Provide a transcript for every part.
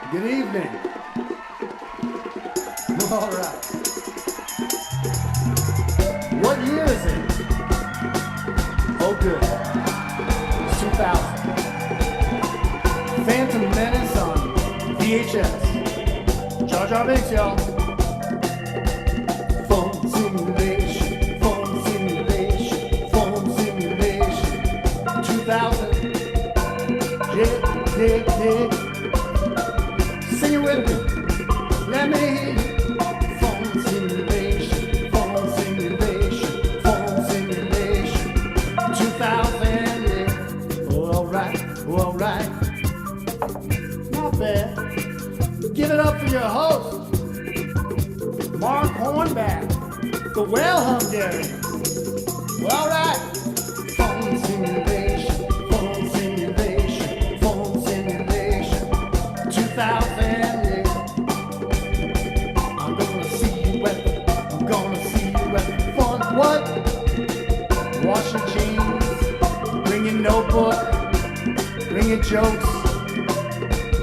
Good evening. All right. What year is it? Oh, good. It's 2000. Phantom Menace on VHS. Jar Jar Binks, y'all. Phone simulation, phone simulation, phone simulation. 2000. Yeah. Sing it with me. Let me hear you. Phone simulation, phone simulation, phone simulation. 2000, yeah. All right. Not bad. Give it up for your host, Mark Hornback, the well Hungarian. All right. Phone simulation, phone simulation, phone simulation. 2000. What? Wash your jeans, bring your notebook, bring your jokes.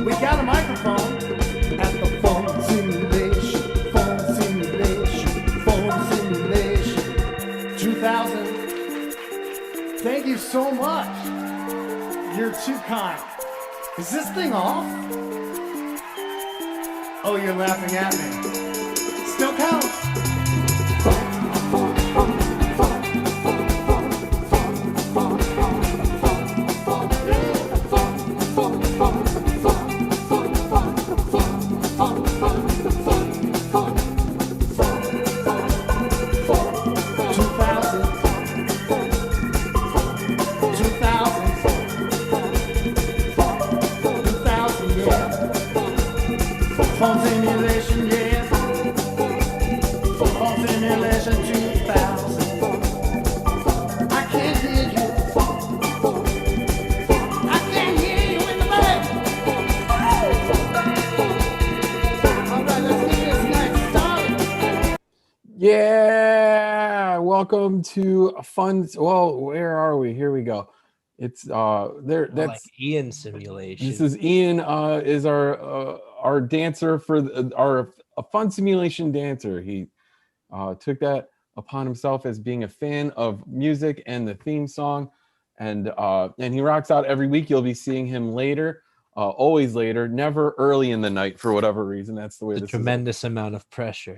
We got a microphone at the phone simulation, phone simulation, phone simulation. 2000. Thank you so much. You're too kind. Is this thing off? Oh, you're laughing at me. Still counts. Phone simulation, yeah. Phone simulation 2000. I can't hear you. I can't hear you in the back. All right, let's get this next started. Yeah, welcome to a fun. Well, where are we? Here we go. It's there. That's like Ian simulation. This is Ian. Is our dancer for a fun simulation dancer. He took that upon himself as being a fan of music and the theme song, and he rocks out every week. You'll be seeing him later, always later, never early in the night for whatever reason. That's the way. The tremendous amount of pressure.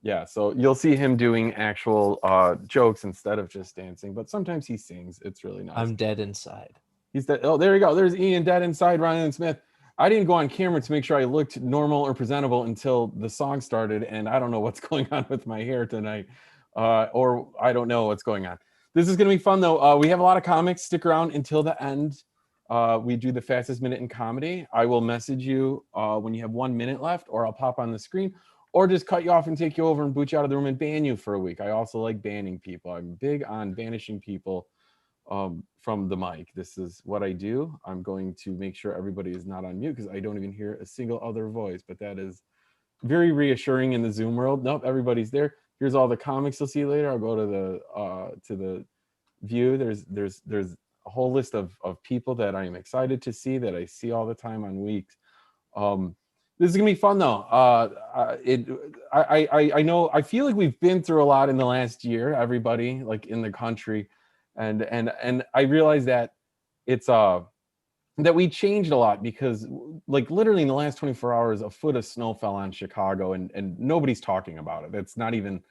Yeah, so you'll see him doing actual jokes instead of just dancing, but sometimes he sings. It's really nice. I'm dead inside. He's dead. Oh, there you go. There's Ian dead inside, Ryan Smith. I didn't go on camera to make sure I looked normal or presentable until the song started, and I don't know what's going on with my hair tonight, or I don't know what's going on. This is going to be fun, though. We have a lot of comics. Stick around until the end. We do the fastest minute in comedy. I will message you when you have 1 minute left, or I'll pop on the screen, or just cut you off and take you over and boot you out of the room and ban you for a week. I also like banning people. I'm big on banishing people from the mic. This is what I do. I'm going to make sure everybody is not on mute because I don't even hear a single other voice, but that is very reassuring in the Zoom world. Nope, everybody's there. Here's all the comics you'll see later. I'll go to the view. There's a whole list of people that I am excited to see, that I see all the time on weeks. This is gonna be fun though. I know, I feel like we've been through a lot in the last year, everybody, like in the country, and I realize that it's that we changed a lot because like literally in the last 24 hours a foot of snow fell on Chicago, and nobody's talking about it. That's not even,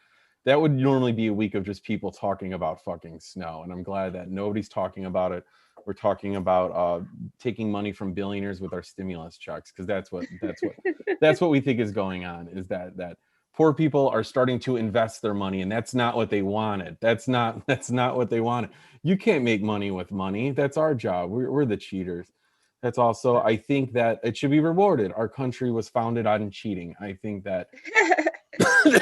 that would normally be a week of just people talking about fucking snow, and I'm glad that nobody's talking about it we're talking about taking money from billionaires with our stimulus checks, because that's what we think is going on, is that poor people are starting to invest their money, and that's not what they wanted. That's not what they wanted. You can't make money with money. That's our job. We're the cheaters. That's also, I think that it should be rewarded. Our country was founded on cheating. I think that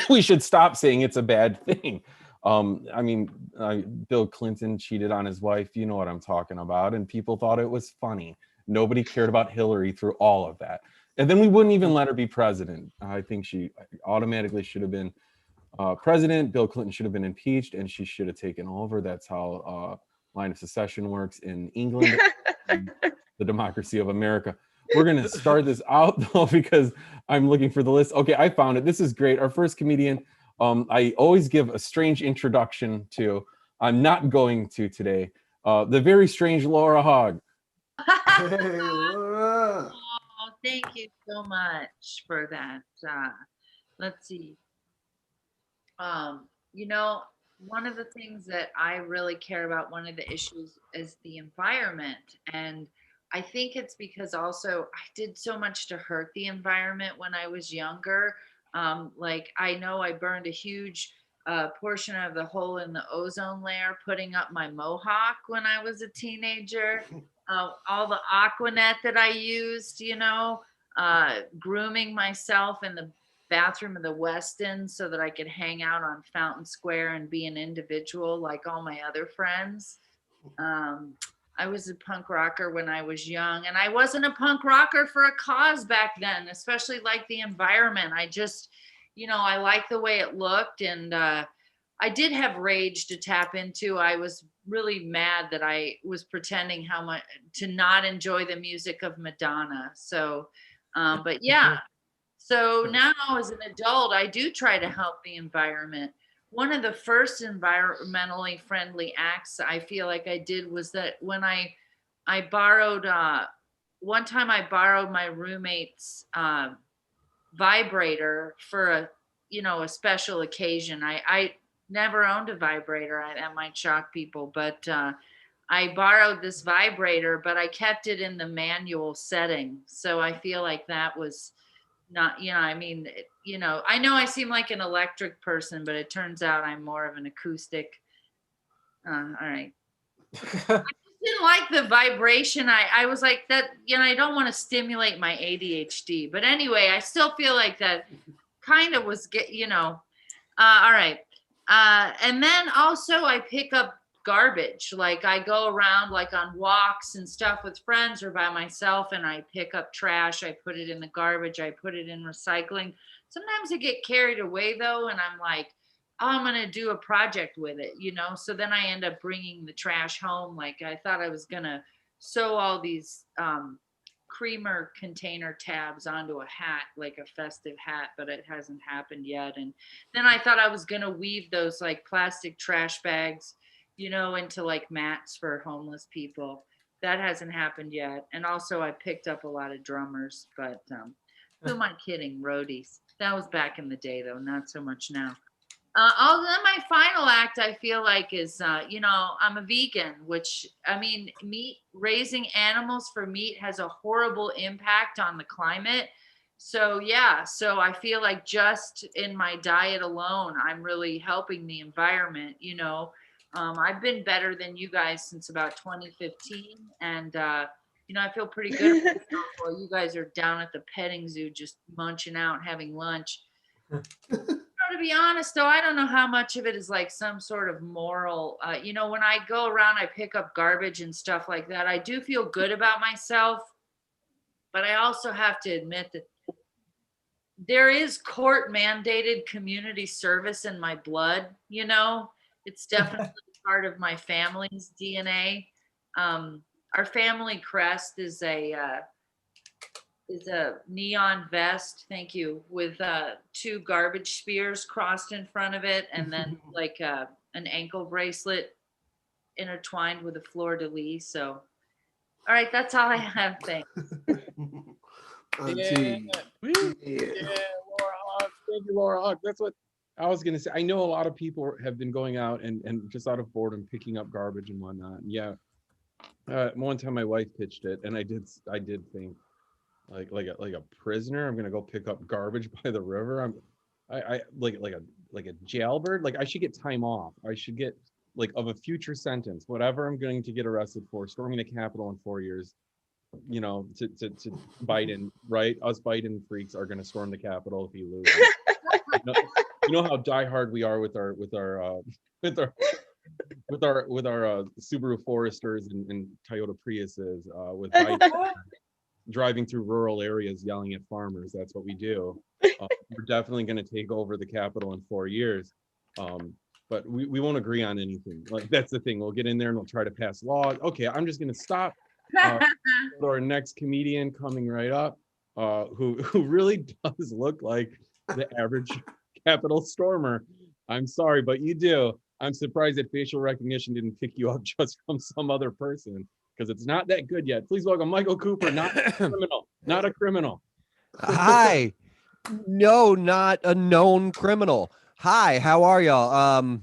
we should stop saying it's a bad thing. I mean, Bill Clinton cheated on his wife. You know what I'm talking about. And people thought it was funny. Nobody cared about Hillary through all of that. And then we wouldn't even let her be president. I think she automatically should have been president. Bill Clinton should have been impeached, and she should have taken over. That's how line of succession works in England, the democracy of America. We're going to start this out, though, because I'm looking for the list. Okay, I found it. This is great. Our first comedian, I always give a strange introduction to. I'm not going to today. The very strange Laura Hogg. Hey, Laura. Oh, thank you so much for that. Let's see. You know, one of the things that I really care about, one of the issues is the environment. And I think it's because also I did so much to hurt the environment when I was younger. Like I know I burned a huge portion of the hole in the ozone layer putting up my mohawk when I was a teenager. All the Aquanet that I used, you know, grooming myself in the bathroom of the Westin so that I could hang out on Fountain Square and be an individual like all my other friends. I was a punk rocker when I was young, and I wasn't a punk rocker for a cause back then, especially like the environment. I just, you know, I liked the way it looked, and I did have rage to tap into. I was really mad that I was pretending how much to not enjoy the music of Madonna. So, but yeah. So now as an adult, I do try to help the environment. One of the first environmentally friendly acts I feel like I did was that when I borrowed, one time I borrowed my roommate's vibrator for a, you know, a special occasion. I never owned a vibrator. That might shock people, but I borrowed this vibrator, but I kept it in the manual setting. So I feel like that was not, you know, I mean, you know, I know I seem like an electric person, but it turns out I'm more of an acoustic. All right. I didn't like the vibration. I was like that, you know, I don't want to stimulate my ADHD, but anyway, I still feel like that kind of was, you know, all right. And then also I pick up garbage. Like I go around like on walks and stuff with friends or by myself, and I pick up trash. I put it in the garbage. I put it in recycling. Sometimes I get carried away though, and I'm like, oh, I'm going to do a project with it, you know? So then I end up bringing the trash home. Like I thought I was going to sew all these creamer container tabs onto a hat, like a festive hat, but it hasn't happened yet. And then I thought I was going to weave those like plastic trash bags, you know, into like mats for homeless people. That hasn't happened yet. And also I picked up a lot of drummers, but who am I kidding? Roadies. That was back in the day though, not so much now. Then my final act I feel like is, you know, I'm a vegan, which I mean, raising animals for meat has a horrible impact on the climate. So yeah, so I feel like just in my diet alone, I'm really helping the environment, you know. I've been better than you guys since about 2015. And, you know, I feel pretty good about myself while you guys are down at the petting zoo, just munching out, having lunch. To be honest, though, I don't know how much of it is like some sort of moral, you know, when I go around, I pick up garbage and stuff like that. I do feel good about myself, but I also have to admit that there is court mandated community service in my blood, you know. It's definitely part of my family's DNA. Our family crest is a neon vest, thank you, with 2 garbage spears crossed in front of it, and then like an ankle bracelet intertwined with a fleur-de-lis. So, all right, that's all I have. Thanks. Yeah. Laura Hogg. Thank you, Laura Hogg. That's what I was gonna say. I know a lot of people have been going out and just out of boredom picking up garbage and whatnot. Yeah, One time my wife pitched it, and I did think like a prisoner. I'm gonna go pick up garbage by the river. I like a jailbird. Like I should get time off. I should get like of a future sentence, whatever I'm going to get arrested for, storming the Capitol in 4 years. You know, to Biden, right? Us Biden freaks are going to storm the Capitol if he loses. You know how diehard we are with our Subaru Foresters and Toyota Priuses, with Biden driving through rural areas yelling at farmers. That's what we do. We're definitely going to take over the Capitol in 4 years. But we won't agree on anything. Like that's the thing. We'll get in there and we'll try to pass laws. Okay, I'm just going to stop. Go to our next comedian coming right up, who really does look like the average Capitol stormer. I'm sorry, but you do. I'm surprised that facial recognition didn't pick you up just from some other person, because it's not that good yet. Please welcome Michael Cooper, not a criminal, not a criminal. Hi. No, not a known criminal. Hi, how are y'all?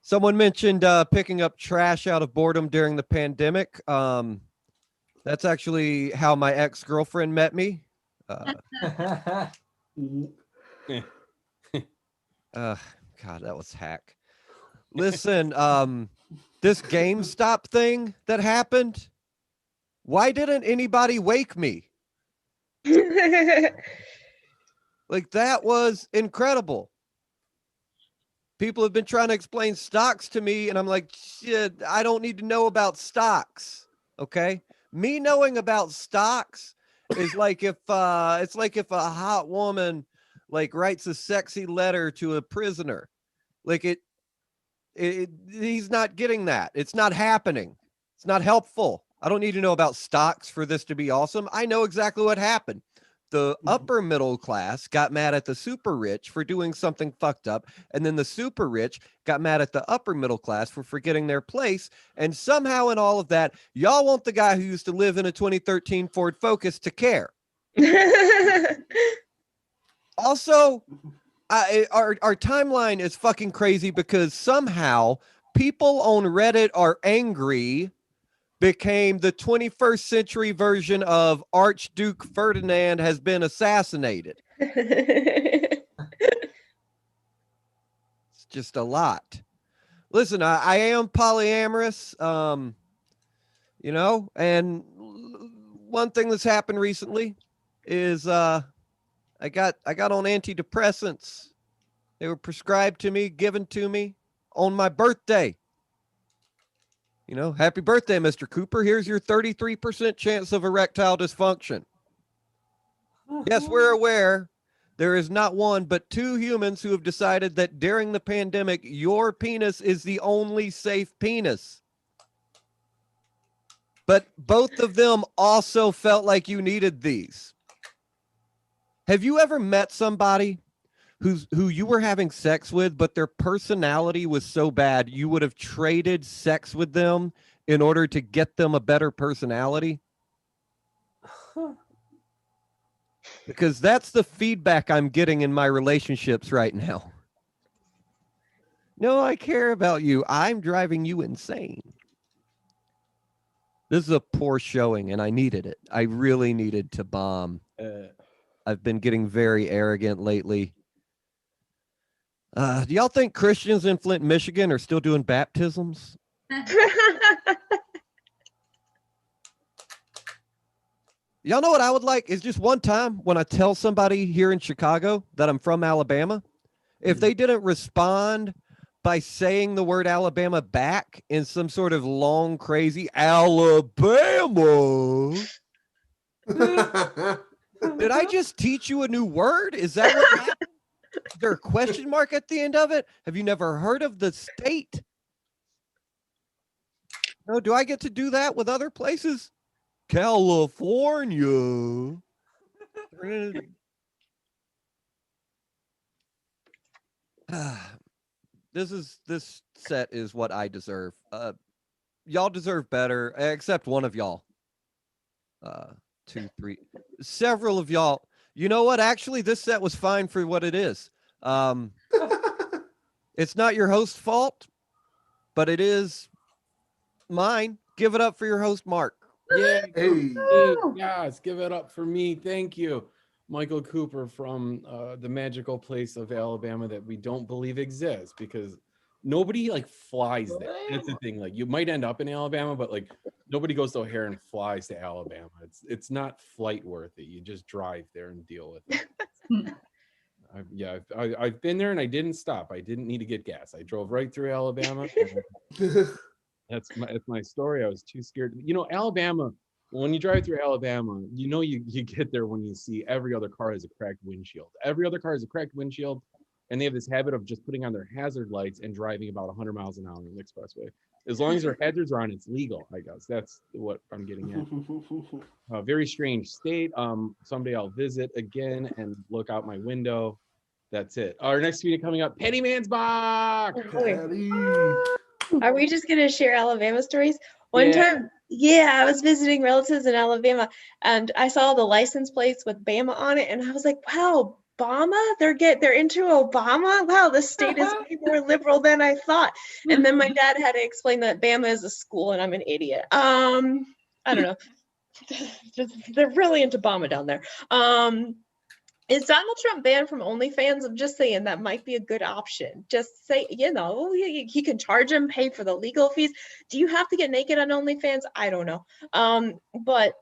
Someone mentioned picking up trash out of boredom during the pandemic. That's actually how my ex-girlfriend met me. God, that was hack. Listen, this GameStop thing that happened, why didn't anybody wake me? Like, that was incredible. People have been trying to explain stocks to me, and I'm like, shit, I don't need to know about stocks. Okay? Me knowing about stocks is like if it's like if a hot woman like writes a sexy letter to a prisoner. Like he's not getting that. It's not happening. It's not helpful. I don't need to know about stocks for this to be awesome. I know exactly what happened. The upper middle class got mad at the super rich for doing something fucked up, and then the super rich got mad at the upper middle class for forgetting their place. And somehow in all of that, y'all want the guy who used to live in a 2013 Ford Focus to care. Also, our timeline is fucking crazy because somehow people on Reddit are angry became the 21st century version of Archduke Ferdinand has been assassinated. It's just a lot. Listen, I am polyamorous, you know, and one thing that's happened recently is I got on antidepressants. They were prescribed to me, given to me on my birthday. You know, happy birthday, Mr. Cooper. Here's your 33% chance of erectile dysfunction. Yes, we're aware there is not one, but two humans who have decided that during the pandemic, your penis is the only safe penis. But both of them also felt like you needed these. Have you ever met somebody who you were having sex with, but their personality was so bad you would have traded sex with them in order to get them a better personality? Because that's the feedback I'm getting in my relationships right now. No, I care about you. I'm driving you insane. This is a poor showing, and I needed it. I really needed to bomb. I've been getting very arrogant lately. Do y'all think Christians in Flint, Michigan are still doing baptisms? Y'all know what I would like is just one time when I tell somebody here in Chicago that I'm from Alabama, if they didn't respond by saying the word Alabama back in some sort of long, crazy Alabama. Did I just teach you a new word? Is that what happened? Is there a question mark at the end of it? Have you never heard of the state? No, do I get to do that with other places? California. This set is what I deserve. Y'all deserve better, except one of y'all. 2, 3, several of y'all. You know what? Actually, this set was fine for what it is. It's not your host's fault, but it is mine. give it up for your host, Mark. Yeah, Hey. me. Yes, give it up for me. Thank you, Michael Cooper from the magical place of Alabama that we don't believe exists because nobody like flies there. That's the thing. Like you might end up in Alabama, but like nobody goes to O'Hare and flies to Alabama. It's not flight worthy. You just drive there and deal with it. I've been there and I didn't stop. I didn't need to get gas. I drove right through Alabama. And that's my story. I was too scared. You know, Alabama, when you drive through Alabama, you know you get there when you see every other car has a cracked windshield. Every other car has a cracked windshield, and they have this habit of just putting on their hazard lights and driving about 100 miles an hour on the expressway. As long as their hazards are on, it's legal, I guess. That's what I'm getting at. A very strange state. Someday I'll visit again and look out my window. That's it. Our next meeting coming up, Penny Mansbach. Patty. Are we just gonna share Alabama stories? One Yeah. time, I was visiting relatives in Alabama and I saw the license plates with Bama on it, and I was like, wow, Obama? They're into Obama? Wow, this state is way more liberal than I thought. And then my dad had to explain that Bama is a school and I'm an idiot. I don't know. They're really into Obama down there. Is Donald Trump banned from OnlyFans? I'm just saying that might be a good option. Just say, he can charge him, pay for the legal fees. Do you have to get naked on OnlyFans? I don't know. But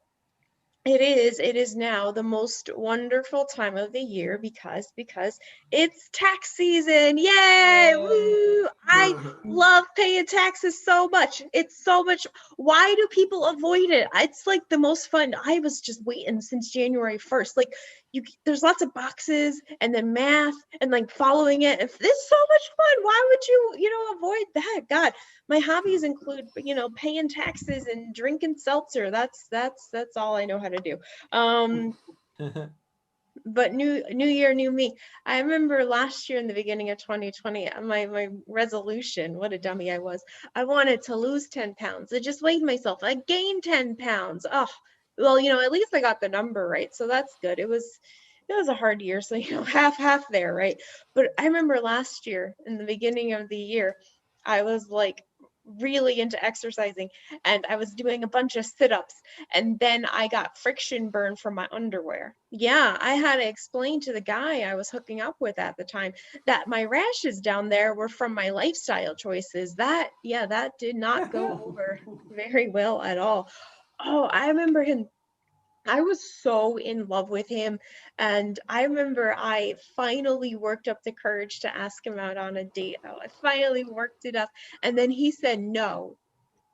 it is now the most wonderful time of the year because it's tax season. Yay! Woo! I love paying taxes so much. It's so much. Why do people avoid it? It's like the most fun. I was just waiting since January 1st. Like there's lots of boxes and then math and like following it. It's so much fun. Why would you avoid that? God, my hobbies include, paying taxes and drinking seltzer. That's all I know how to do. But new year, new me. I remember last year in the beginning of 2020, my resolution, what a dummy I was. I wanted to lose 10 pounds. I just weighed myself. I gained 10 pounds. Oh, well, at least I got the number right. So that's good. It was a hard year. So, half there, right? But I remember last year in the beginning of the year, I was like really into exercising and I was doing a bunch of sit-ups and then I got friction burn from my underwear. Yeah, I had to explain to the guy I was hooking up with at the time that my rashes down there were from my lifestyle choices. That did not go over very well at all. Oh, I remember him. I was so in love with him. And I remember I finally worked up the courage to ask him out on a date. Oh, I finally worked it up. And then he said no.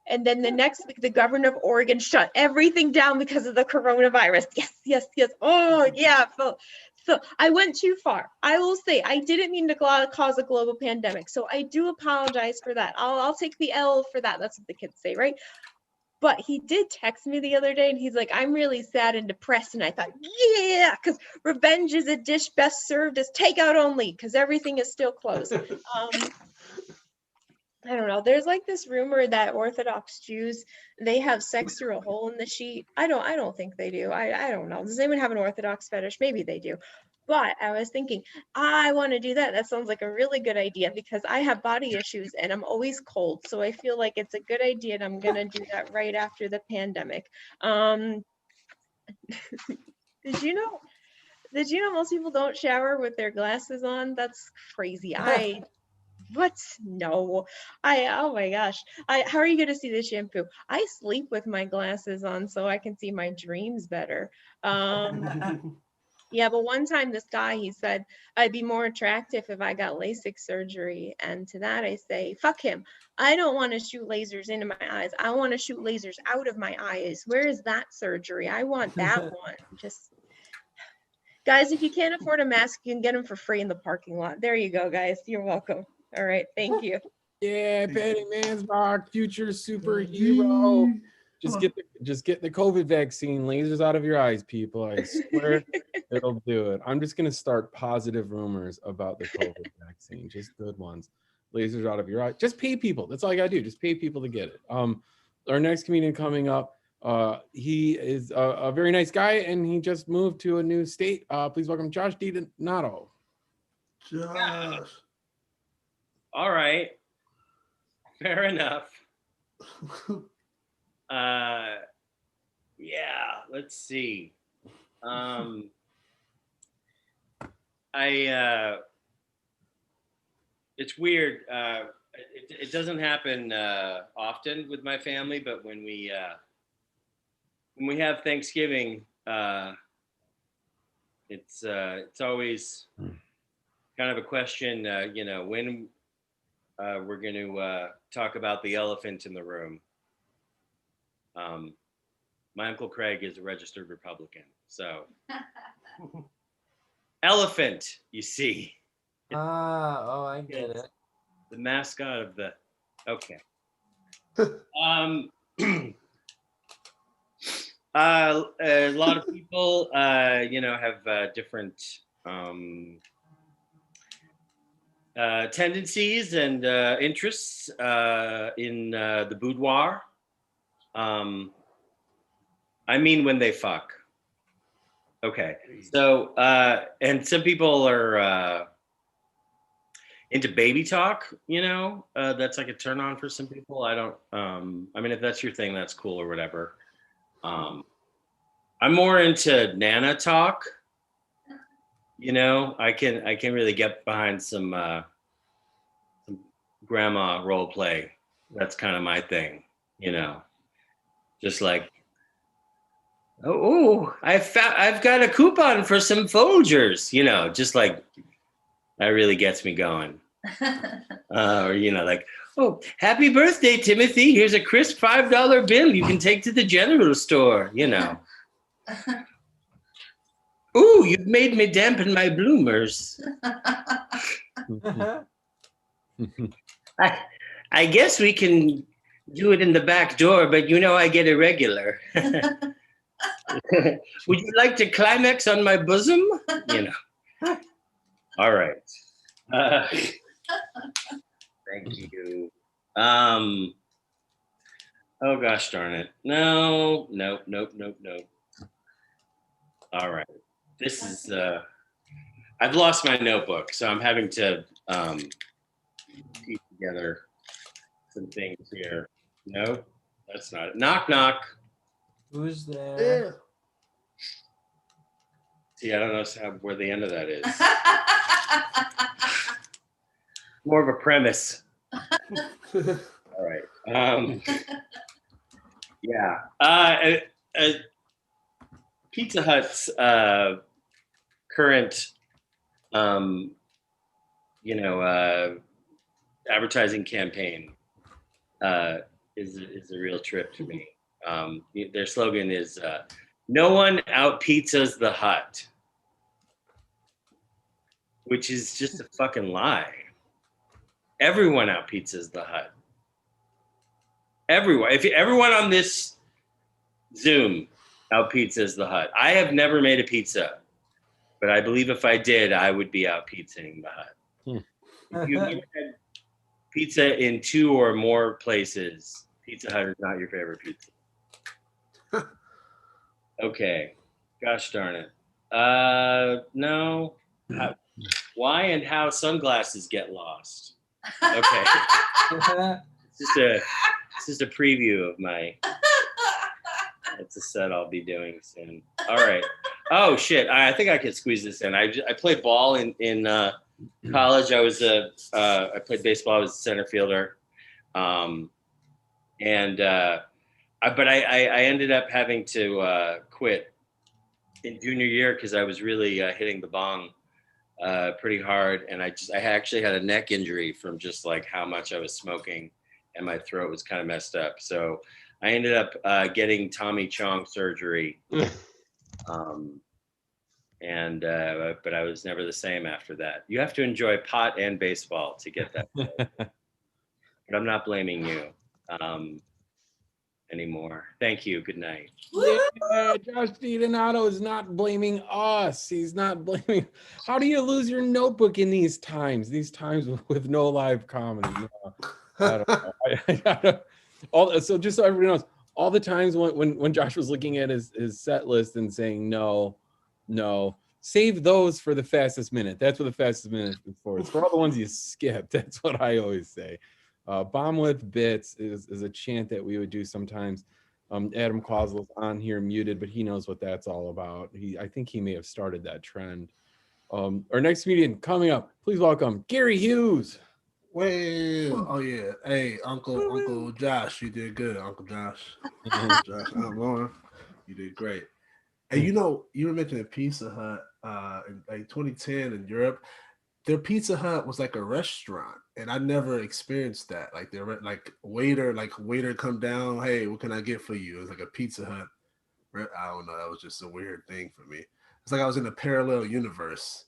And then the next week, the governor of Oregon shut everything down because of the coronavirus. Yes. Oh, yeah. So I went too far. I will say I didn't mean to cause a global pandemic. So I do apologize for that. I'll take the L for that. That's what the kids say, right? But he did text me the other day and he's like, I'm really sad and depressed. And I thought, yeah, because revenge is a dish best served as takeout only because everything is still closed. I don't know. There's like this rumor that Orthodox Jews, they have sex through a hole in the sheet. I don't think they do. I don't know. Does anyone have an Orthodox fetish? Maybe they do. But I was thinking, I want to do that. That sounds like a really good idea because I have body issues and I'm always cold. So I feel like it's a good idea and I'm going to do that right after the pandemic. Did you know most people don't shower with their glasses on? That's crazy. What? No. Oh my gosh. How are you going to see the shampoo? I sleep with my glasses on so I can see my dreams better. Yeah, but one time this guy, he said, I'd be more attractive if I got LASIK surgery. And to that I say, fuck him. I don't want to shoot lasers into my eyes. I want to shoot lasers out of my eyes. Where is that surgery? I want that one. Just, guys, if you can't afford a mask, you can get them for free in the parking lot. There you go, guys. You're welcome. All right. Thank you. Yeah, Patty Mansbach, future superhero. Just get the COVID vaccine. Lasers out of your eyes, people. I swear it'll do it. I'm just gonna start positive rumors about the COVID vaccine. Just good ones. Lasers out of your eyes. Just pay people. That's all you gotta do. Just pay people to get it. Our next comedian coming up. He is a very nice guy, and he just moved to a new state. Please welcome Josh DiDonato. Josh. All right. Fair enough. Yeah, let's see. I it's weird. It doesn't happen often with my family, but when we have Thanksgiving, it's always kind of a question, when we're going to talk about the elephant in the room. My Uncle Craig is a registered Republican, so elephant, you see, I get Yes. it. the mascot of the. Okay. A lot of people, have different tendencies and interests in the boudoir. I mean, when they fuck. Okay. So, and some people are into baby talk, that's like a turn on for some people. I don't, I mean, if that's your thing, that's cool or whatever. I'm more into Nana talk. I can really get behind some grandma role play. That's kind of my thing, just like, I've got a coupon for some Folgers, just like that really gets me going. Or like, oh, happy birthday, Timothy. Here's a crisp $5 bill you can take to the general store, Ooh, you've made me dampen my bloomers. I guess we can do it in the back door, but I get irregular. Would you like to climax on my bosom? All right. Thank you. Oh gosh darn it. No. All right. This is I've lost my notebook, so I'm having to piece together some things here. No, that's not it. Knock knock. Who's there? Yeah. See, I don't know where the end of that is. More of a premise. All right. Yeah. Pizza Hut's current, advertising campaign is a real trip to me. Their slogan is "No one out pizzas the Hut," which is just a fucking lie. Everyone out pizzas the Hut. Everyone. Everyone on this Zoom out pizzas the Hut. I have never made a pizza, but I believe if I did, I would be out pizzaing the Hut. If you've ever had pizza in 2 or more places, Pizza Hut is not your favorite pizza. Okay. Gosh darn it. No. Why and how sunglasses get lost. Okay. It's just a preview of my. It's a set I'll be doing soon. All right. Oh shit! I think I could squeeze this in. I played ball in college. I played baseball. I was a center fielder, but I ended up having to quit in junior year because I was really hitting the bong pretty hard, and I actually had a neck injury from just like how much I was smoking, and my throat was kind of messed up. So I ended up getting Tommy Chong surgery, but I was never the same after that. You have to enjoy pot and baseball to get that. But I'm not blaming you anymore. Thank you. Good night. Yeah, Josh DiDonato is not blaming us. He's not blaming. How do you lose your notebook in these times with no live comedy? No, I don't know. So just so everybody knows, all the times when Josh was looking at his set list and saying no, save those for the fastest minute. That's what the fastest minute is for. It's for all the ones you skipped. That's what I always say. Bomb with bits is a chant that we would do sometimes. Adam Quaslow's on here muted, but he knows what that's all about. I think he may have started that trend. Our next comedian coming up, please welcome Gary Hughes. Wait, oh yeah. Hey, Uncle Josh, you did good, Uncle Josh. Josh, I'm Lauren. You did great. And you know, you were mentioning Pizza Hut in like 2010 in Europe. Their Pizza Hut was like a restaurant, and I never experienced that. Like their waiter come down, hey, what can I get for you? It was like a Pizza Hut. I don't know. That was just a weird thing for me. It's like I was in a parallel universe.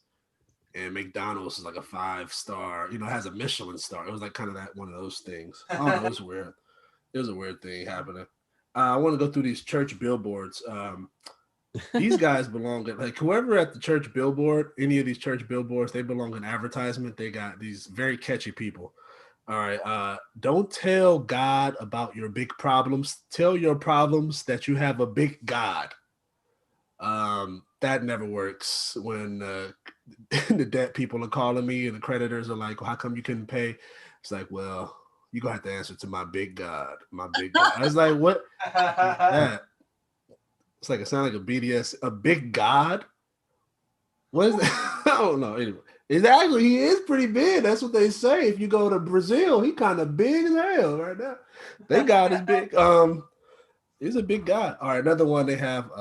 And McDonald's is like a 5-star, you know, has a Michelin star. It was like kind of that one of those things. I don't know, it was weird. It was a weird thing happening. I want to go through these church billboards. These guys belong at, like, whoever at the church billboard, any of these church billboards, they belong in advertisement. They got these very catchy people. All right. Don't tell God about your big problems. Tell your problems that you have a big God. That never works when the debt people are calling me and the creditors are like, well, how come you couldn't pay? It's like, well, you're gonna have to answer to my big God. My big God. I was like, what is that? It's like, it sounds like a big God. What is that? I don't know. Anyway, he is pretty big. That's what they say. If you go to Brazil, he kind of big as hell right now. Their God is big. He's a big God. All right, another one they have.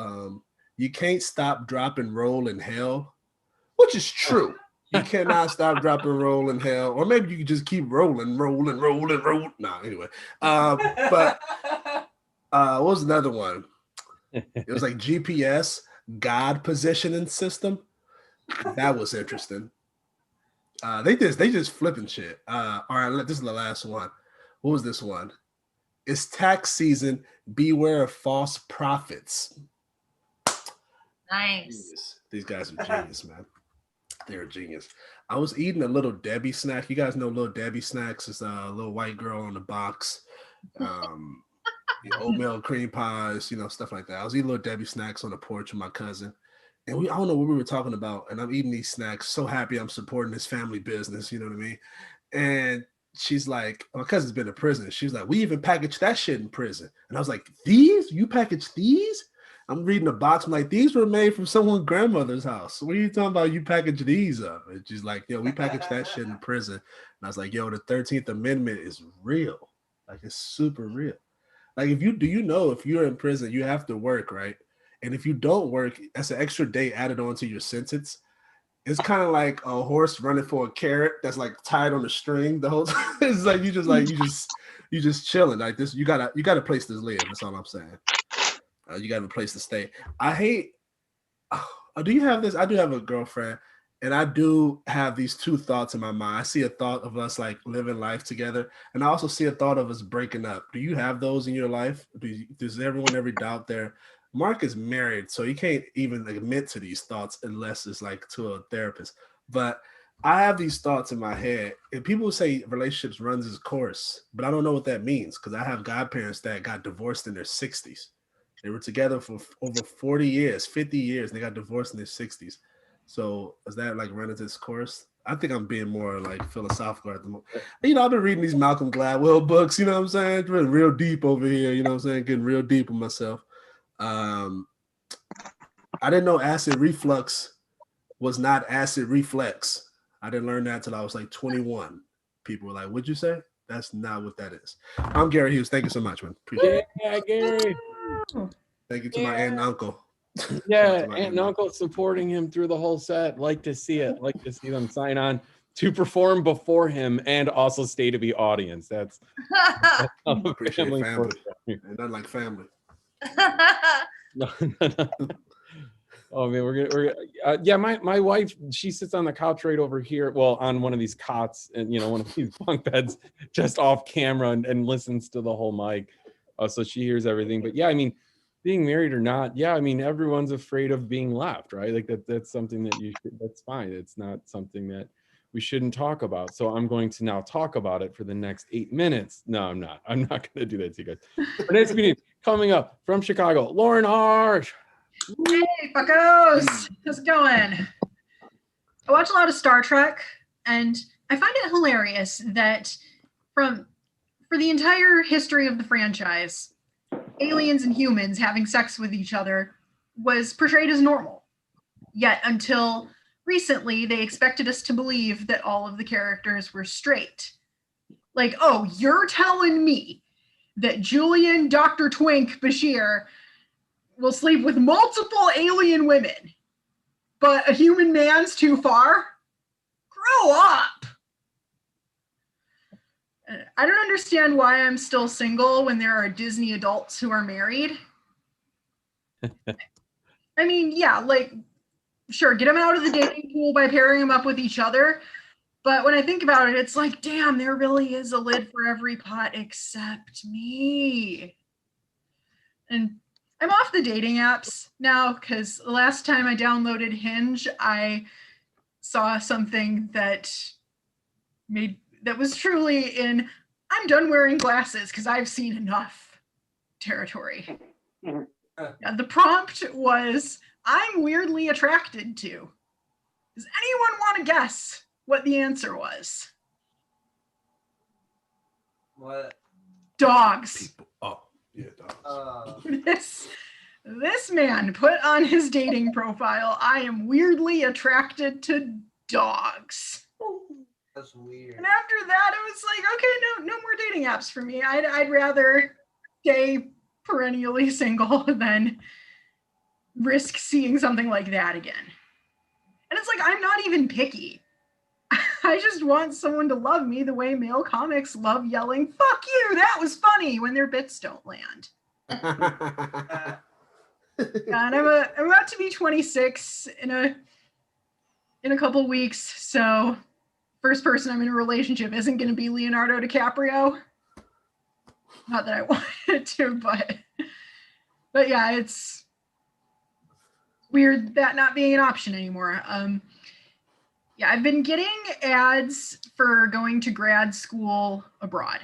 You can't stop, drop, and roll in hell, which is true. You cannot stop, drop, and roll in hell. Or maybe you can just keep rolling. No, anyway. But what was another one? It was like GPS, God positioning system. That was interesting. They just flipping shit. All right, this is the last one. What was this one? It's tax season. Beware of false prophets. Nice. Genius. These guys are genius, man. They're a genius. I was eating a Little Debbie snack. You guys know Little Debbie snacks. It's a little white girl on the box. Oatmeal cream pies, stuff like that. I was eating Little Debbie snacks on the porch with my cousin. And I don't know what we were talking about. And I'm eating these snacks. So happy I'm supporting this family business. You know what I mean? And she's like, my cousin's been in prison. She's like, we even packaged that shit in prison. And I was like, you packaged these? I'm reading the box. I'm like, these were made from someone's grandmother's house. What are you talking about? You package these up? And she's like, yo, we packaged that shit in prison. And I was like, yo, the 13th Amendment is real. Like, it's super real. Like, if you're in prison, you have to work, right? And if you don't work, that's an extra day added on to your sentence. It's kind of like a horse running for a carrot that's like tied on a string the whole time. It's like you just chilling like this. You got a place to live. That's all I'm saying. You got a place to stay. I hate. Do you have this? I do have a girlfriend, and I do have these two thoughts in my mind. I see a thought of us like living life together, and I also see a thought of us breaking up. Do you have those in your life? Does everyone ever doubt their? Mark is married, so he can't even admit to these thoughts unless it's like to a therapist. But I have these thoughts in my head, and people say relationships runs its course, but I don't know what that means because I have godparents that got divorced in their 60s. They were together for over 40 years, 50 years. They got divorced in their 60s. So is that like running its course? I think I'm being more like philosophical at the moment. I've been reading these Malcolm Gladwell books, you know what I'm saying? It's been real deep over here, you know what I'm saying? Getting real deep with myself. I didn't know acid reflux was not acid reflex. I didn't learn that till I was like 21. People were like, what'd you say? That's not what that is. I'm Gary Hughes. Thank you so much, man. Appreciate it. Yeah, Gary. Thank you to my aunt and uncle. Yeah, aunt and uncle supporting him through the whole set. Like to see it. Like to see them sign on to perform before him and also stay to be audience. That's Appreciate family. And not like family. No. Oh man, we're yeah. My wife, she sits on the couch right over here. Well, on one of these cots and one of these bunk beds, just off camera and listens to the whole mic, so she hears everything. But yeah, I mean, being married or not, yeah, I mean, everyone's afraid of being left, right? Like that's something that that's fine. It's not something that we shouldn't talk about. So I'm going to now talk about it for the next 8 minutes. No, I'm not. I'm not going to do that to you guys. Our next meeting coming up from Chicago, Lauren Harsh. Hey, fuckos! How's it going? I watch a lot of Star Trek, and I find it hilarious that for the entire history of the franchise, aliens and humans having sex with each other was portrayed as normal. Yet until recently, they expected us to believe that all of the characters were straight. Like, oh, you're telling me that Julian Dr. Twink Bashir will sleep with multiple alien women, but a human man's too far? Grow up! I don't understand why I'm still single when there are Disney adults who are married. I mean, yeah, like, sure, get them out of the dating pool by pairing them up with each other. But when I think about it, it's like, damn, there really is a lid for every pot except me. And I'm off the dating apps now because the last time I downloaded Hinge, I saw something that was truly in I'm done wearing glasses because I've seen enough territory. The prompt was I'm weirdly attracted to. Does anyone want to guess what the answer was? What? Dogs. People. Oh, yeah, dogs. This man put on his dating profile, I am weirdly attracted to dogs. That's weird. And after that, it was like, okay, no more dating apps for me. I'd rather stay perennially single than risk seeing something like that again. And it's like, I'm not even picky. I just want someone to love me the way male comics love yelling, fuck you, that was funny, when their bits don't land. And I'm about to be 26 in a couple weeks, so first person I'm in a relationship isn't going to be Leonardo DiCaprio. Not that I wanted to, but yeah, it's weird that not being an option anymore. Yeah, I've been getting ads for going to grad school abroad.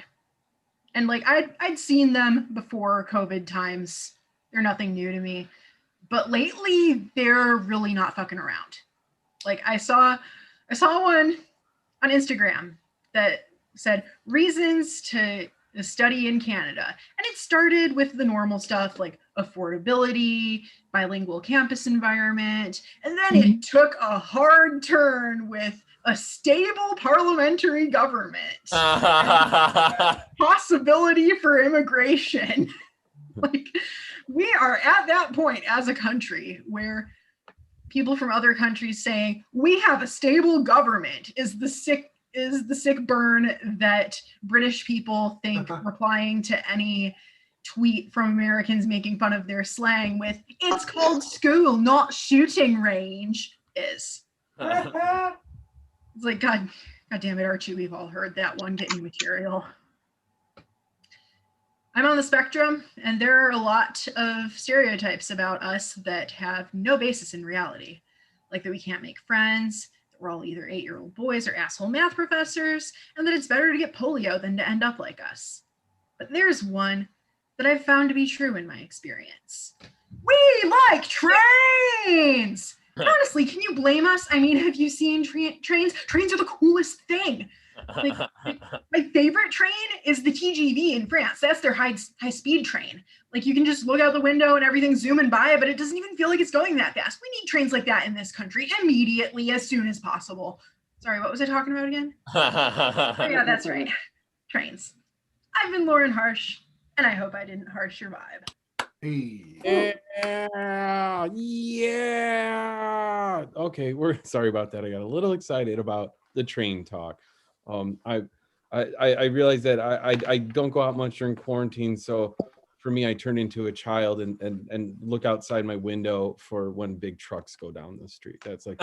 And like I'd seen them before COVID times. They're nothing new to me. But lately they're really not fucking around. Like I saw one on Instagram that said reasons to study in Canada. And it started with the normal stuff like affordability, bilingual campus environment, and then it took a hard turn with a stable parliamentary government, possibility for immigration. Like we are at that point as a country where people from other countries saying we have a stable government is the sick burn that British people think replying to any tweet from Americans making fun of their slang with "it's called school, not shooting range" is. It's like, God damn it, Archie, we've all heard that one. Get new material. I'm on the spectrum, and there are a lot of stereotypes about us that have no basis in reality, like that we can't make friends, that we're all either 8-year-old boys or asshole math professors, and that it's better to get polio than to end up like us. But there's one that I've found to be true in my experience. We like trains! Honestly, can you blame us? I mean, have you seen trains? Trains are the coolest thing. Like, my favorite train is the TGV in France. That's their high-speed train. Like, you can just look out the window and everything's zooming by, but it doesn't even feel like it's going that fast. We need trains like that in this country immediately, as soon as possible. Sorry, what was I talking about again? Oh, yeah, that's right. Trains. I've been Lauren Harsh, and I hope I didn't harsh your vibe. Hey. Yeah. Okay, we're sorry about that. I got a little excited about the train talk. I realized that I don't go out much during quarantine, so for me, I turn into a child and look outside my window for when big trucks go down the street. That's like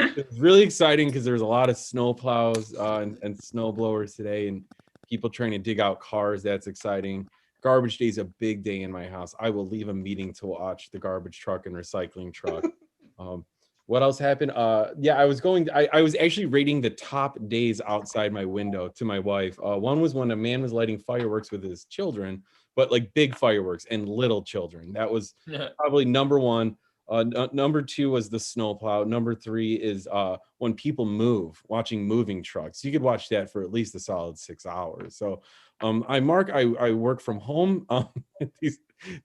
it's really exciting because there's a lot of snow plows and snow blowers today, and people trying to dig out cars. That's exciting. Garbage day is a big day in my house. I will leave a meeting to watch the garbage truck and recycling truck. What else happened? Yeah, I was actually rating the top days outside my window to my wife. One was when a man was lighting fireworks with his children, but like big fireworks and little children. That was probably number one. Number 2 was the snowplow. Number 3 is when people move, watching moving trucks. You could watch that for at least a solid 6 hours. So I work from home.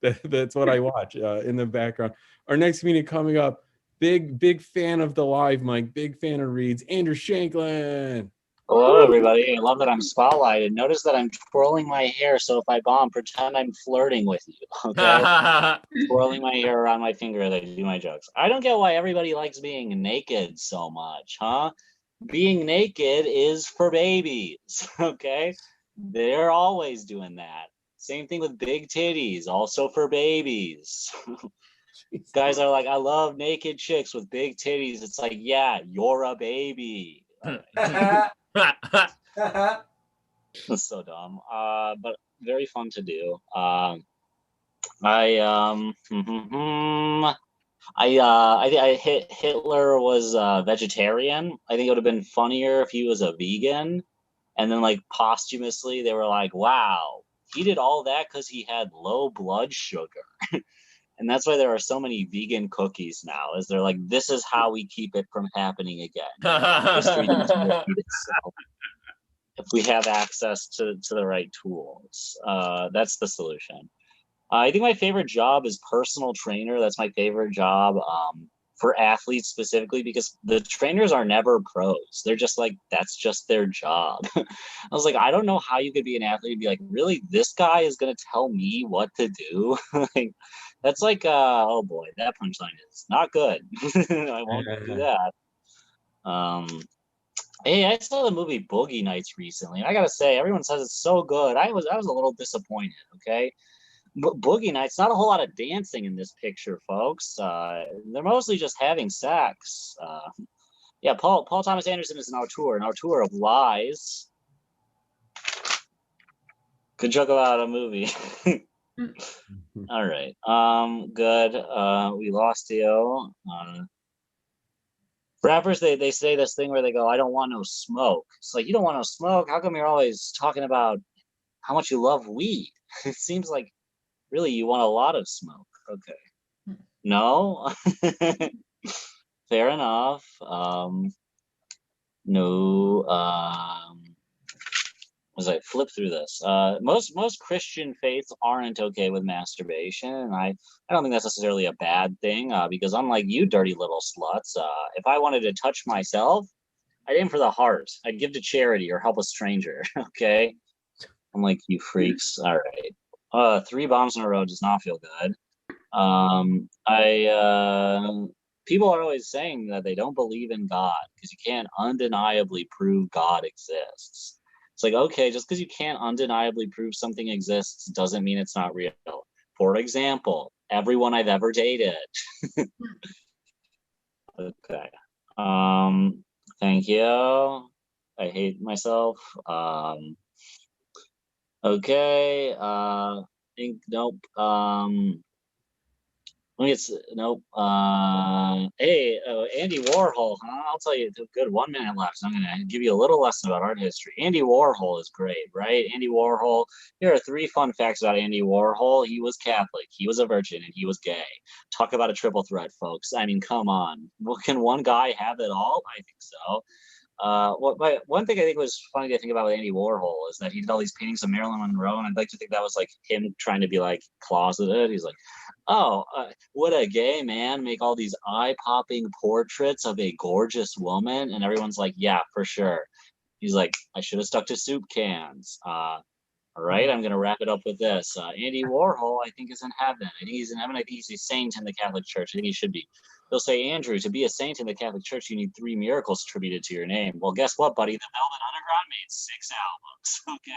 That's what I watch in the background. Our next comedian coming up, big fan of the live mic, big fan of Reed's, Andrew Shanklin. Hello, everybody. I love that I'm spotlighted. Notice that I'm twirling my hair, so if I bomb, pretend I'm flirting with you. Okay, twirling my hair around my finger as I do my jokes. I don't get why everybody likes being naked so much, huh? Being naked is for babies. Okay, they're always doing that. Same thing with big titties, also for babies. Guys are like, I love naked chicks with big titties. It's like, yeah, you're a baby. That's so dumb, but very fun to do. Hitler was vegetarian. I think it would have been funnier if he was a vegan, and then like posthumously they were like, wow, he did all that because he had low blood sugar. And that's why there are so many vegan cookies now, is they're like, this is how we keep it from happening again. History doesn't repeat itself if we have access to the right tools. That's the solution. I think my favorite job is personal trainer. That's my favorite job for athletes specifically, because the trainers are never pros. They're just like, that's just their job. I was like, I don't know how you could be an athlete and be like, really, this guy is going to tell me what to do? Like, that's like, oh boy, that punchline is not good. I won't do that. Hey, I saw the movie Boogie Nights recently. I gotta say, everyone says it's so good. I was a little disappointed. Okay, Boogie Nights, not a whole lot of dancing in this picture, folks. They're mostly just having sex. Yeah, Paul Thomas Anderson is an auteur of lies. Good joke about a movie. All right. Good. We lost you. Rappers, they say this thing where they go, I don't want no smoke. It's like, you don't want no smoke? How come you're always talking about how much you love weed? It seems like really you want a lot of smoke. Okay. No? Fair enough. No. As I flip through this, most Christian faiths aren't okay with masturbation, and I don't think that's necessarily a bad thing, because unlike you dirty little sluts, if I wanted to touch myself, I'd aim for the heart. I'd give to charity or help a stranger. Okay, I'm like, you freaks. All right, 3 bombs in a row does not feel good. People are always saying that they don't believe in God because you can't undeniably prove God exists. It's like, okay, just because you can't undeniably prove something exists doesn't mean it's not real. For example, everyone I've ever dated. Okay. Thank you. I hate myself. Okay. Nope. Nope. Hey, Andy Warhol, huh? I'll tell you, good 1 minute left. So I'm going to give you a little lesson about art history. Andy Warhol is great, right? Andy Warhol, here are 3 fun facts about Andy Warhol. He was Catholic, he was a virgin, and he was gay. Talk about a triple threat, folks. I mean, come on. Well, can one guy have it all? I think so. One thing I think was funny to think about with Andy Warhol is that he did all these paintings of Marilyn Monroe, and I'd like to think that was like him trying to be like closeted. He's like, oh, would a gay man make all these eye-popping portraits of a gorgeous woman? And everyone's like, yeah, for sure. He's like, I should have stuck to soup cans. All right, I'm going to wrap it up with this. Andy Warhol, I think, is in heaven. I think he's in heaven. I think he's a saint in the Catholic Church. I think he should be. They'll say, Andrew, to be a saint in the Catholic Church, you need 3 miracles attributed to your name. Well, guess what, buddy? The Velvet Underground made 6 albums, okay?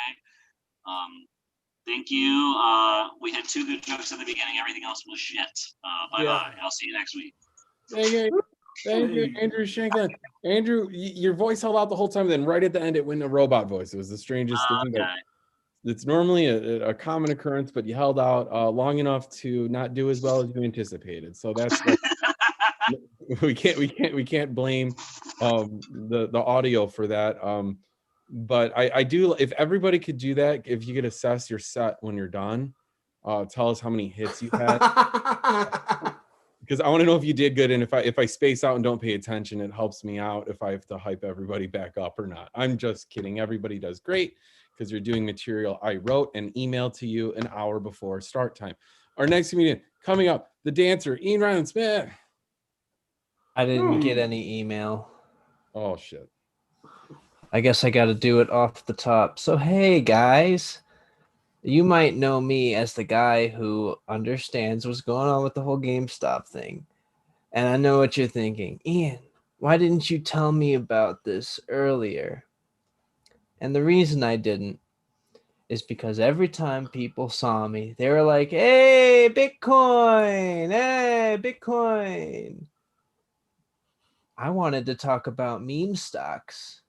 Thank you. We had 2 good jokes at the beginning. Everything else was shit. Bye-bye. Yeah. I'll see you next week. Thank you, Andrew Shanklin. Andrew, your voice held out the whole time. Then right at the end, it went a robot voice. It was the strangest thing. But it's normally a common occurrence, but you held out long enough to not do as well as you anticipated. So that's we can't blame the audio for that. But I do, if everybody could do that, if you could assess your set when you're done, tell us how many hits you had. because I want to know if you did good, and if I space out and don't pay attention, it helps me out if I have to hype everybody back up or not. I'm just kidding. Everybody does great because you're doing material I wrote and emailed to you an hour before start time. Our next comedian coming up, the dancer, Ian Ryan Smith. I didn't get any email. Oh shit. I guess I got to do it off the top. So, hey guys, you might know me as the guy who understands what's going on with the whole GameStop thing. And I know what you're thinking. Ian, why didn't you tell me about this earlier? And the reason I didn't is because every time people saw me, they were like, hey, Bitcoin, hey, Bitcoin. I wanted to talk about meme stocks,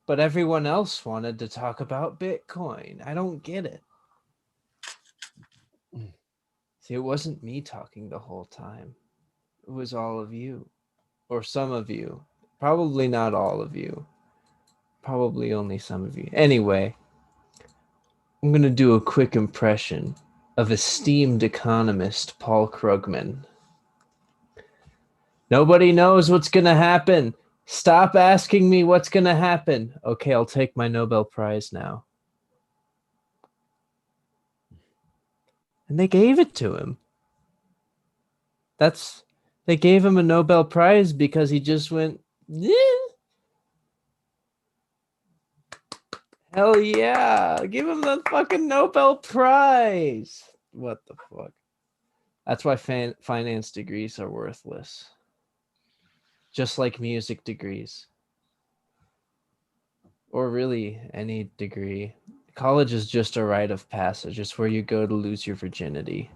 but everyone else wanted to talk about Bitcoin. I don't get it. See, it wasn't me talking the whole time. It was all of you, or some of you. Probably not all of you. Probably only some of you. Anyway, I'm going to do a quick impression of esteemed economist Paul Krugman. Nobody knows what's going to happen. Stop asking me what's going to happen. Okay, I'll take my Nobel Prize now. And they gave it to him. They gave him a Nobel Prize because he just went, yeah. Hell yeah. Give him the fucking Nobel Prize. What the fuck? That's why finance degrees are worthless. Just like music degrees. Or really any degree. College is just a rite of passage. It's where you go to lose your virginity.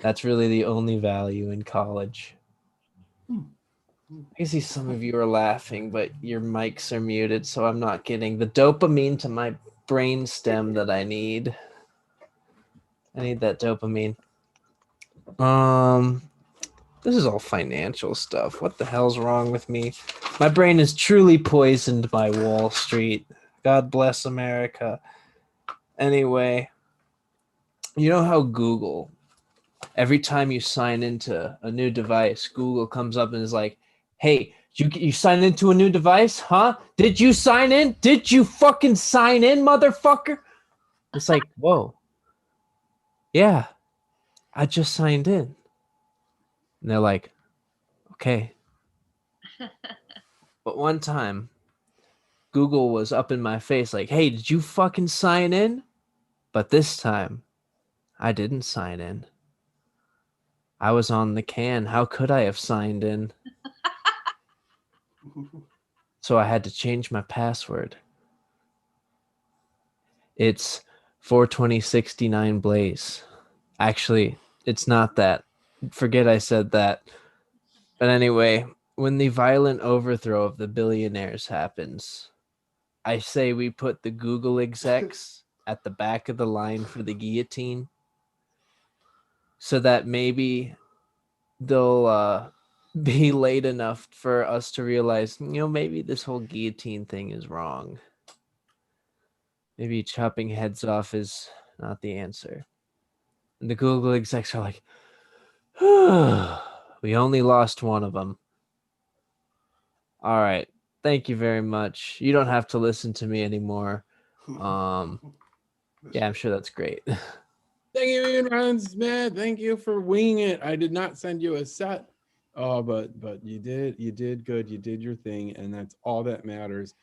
That's really the only value in college. I can see some of you are laughing, but your mics are muted, so I'm not getting the dopamine to my brain stem that I need. I need that dopamine. This is all financial stuff. What the hell's wrong with me? My brain is truly poisoned by Wall Street. God bless America. Anyway, you know how Google, every time you sign into a new device, Google comes up and is like, hey, you sign into a new device? Huh? Did you sign in? Did you fucking sign in, motherfucker? It's like, whoa. Yeah, I just signed in. And they're like, okay. But one time, Google was up in my face like, hey, did you fucking sign in? But this time, I didn't sign in. I was on the can. How could I have signed in? So I had to change my password. It's 42069 Blaze. Actually, it's not that. Forget I said that. But anyway, when the violent overthrow of the billionaires happens, I say we put the Google execs at the back of the line for the guillotine so that maybe they'll be late enough for us to realize, maybe this whole guillotine thing is wrong. Maybe chopping heads off is not the answer. And the Google execs are like, we only lost one of them. All right. Thank you very much. You don't have to listen to me anymore. Yeah, I'm sure that's great. Thank you, Ian Ryan Smith. Thank you for winging it. I did not send you a set. But you did good. You did your thing, and that's all that matters,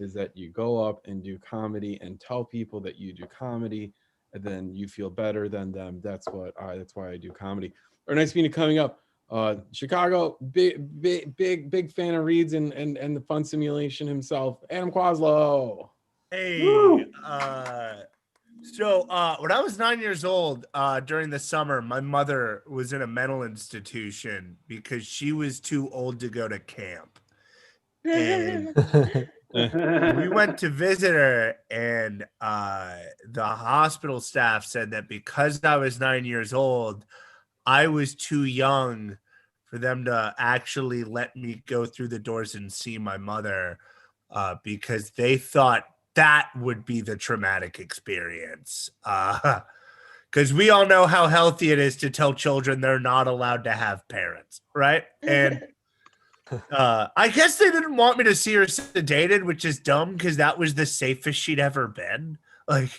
is that you go up and do comedy and tell people that you do comedy, and then you feel better than them. That's why I do comedy. Our next meeting coming up, Chicago, big fan of Reeds and the fun simulation himself, Adam Quaslow. Hey, so when I was 9 years old, during the summer, my mother was in a mental institution because she was too old to go to camp. And we went to visit her, and the hospital staff said that because I was 9 years old, I was too young for them to actually let me go through the doors and see my mother, because they thought that would be the traumatic experience. because we all know how healthy it is to tell children they're not allowed to have parents, right? And I guess they didn't want me to see her sedated, which is dumb because that was the safest she'd ever been. Like,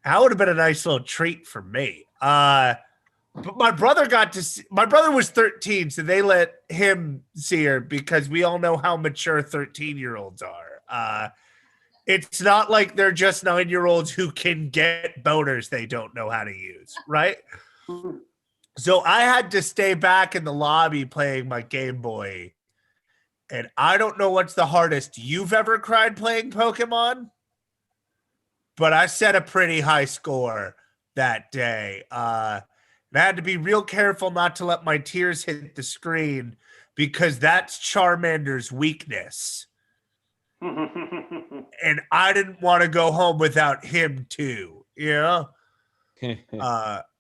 that would have been a nice little treat for me. But my brother got to see, my brother was 13, so they let him see her because we all know how mature 13-year-olds are. It's not like they're just 9-year-olds who can get boners they don't know how to use, right? So I had to stay back in the lobby playing my Game Boy. And I don't know what's the hardest you've ever cried playing Pokemon, but I set a pretty high score that day. And I had to be real careful not to let my tears hit the screen because that's Charmander's weakness. And I didn't want to go home without him too, you know?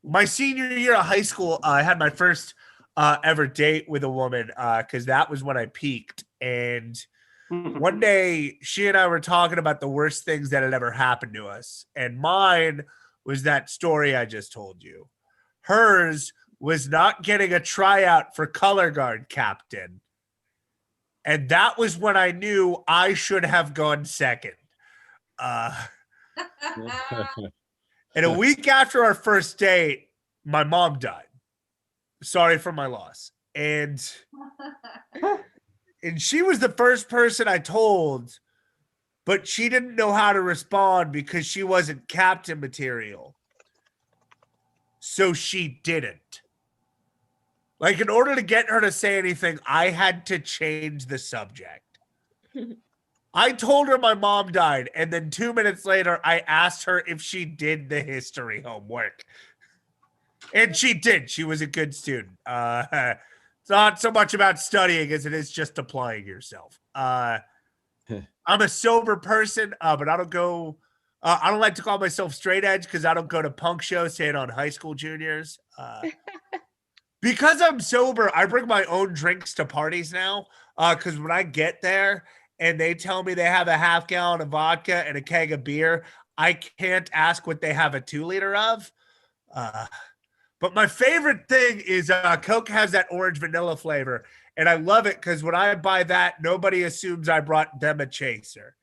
My senior year of high school, I had my first ever date with a woman because that was when I peaked. And one day she and I were talking about the worst things that had ever happened to us. And mine was that story I just told you. Hers was not getting a tryout for color guard captain. And that was when I knew I should have gone second. And a week after our first date, my mom died. Sorry for my loss. And she was the first person I told, but she didn't know how to respond because she wasn't captain material. So she didn't. Like, in order to get her to say anything, I had to change the subject. I told her my mom died, and then 2 minutes later, I asked her if she did the history homework. And she did. She was a good student. It's not so much about studying as it is just applying yourself. I'm a sober person, but I don't go... I don't like to call myself straight edge because I don't go to punk shows, say it on high school juniors. Because I'm sober, I bring my own drinks to parties now. Because when I get there and they tell me they have a half gallon of vodka and a keg of beer, I can't ask what they have a 2-liter of. But my favorite thing is Coke has that orange vanilla flavor. And I love it because when I buy that, nobody assumes I brought them a chaser.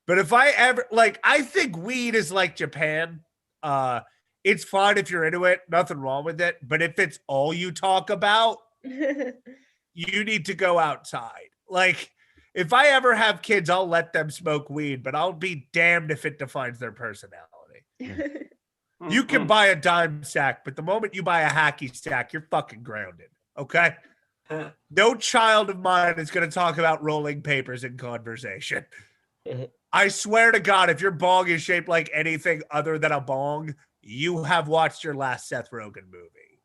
But if I ever, like, I think weed is like Japan. It's fine if you're into it. Nothing wrong with it. But if it's all you talk about, you need to go outside. Like, if I ever have kids, I'll let them smoke weed, but I'll be damned if it defines their personality. You can buy a dime stack, but the moment you buy a hacky stack, you're fucking grounded. Okay? No child of mine is going to talk about rolling papers in conversation. I swear to God, if your bong is shaped like anything other than a bong, you have watched your last Seth Rogen movie.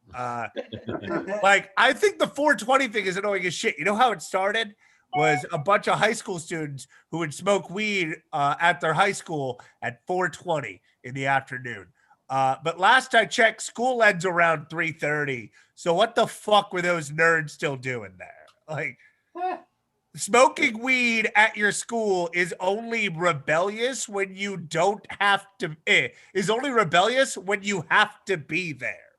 Like, I think the 420 thing is annoying as shit. You know how it started? Was a bunch of high school students who would smoke weed at their high school at 4:20 in the afternoon. But last I checked, school ends around 3:30. So what the fuck were those nerds still doing there? Like, smoking weed at your school is only rebellious when you don't have to. Is only rebellious when you have to be there.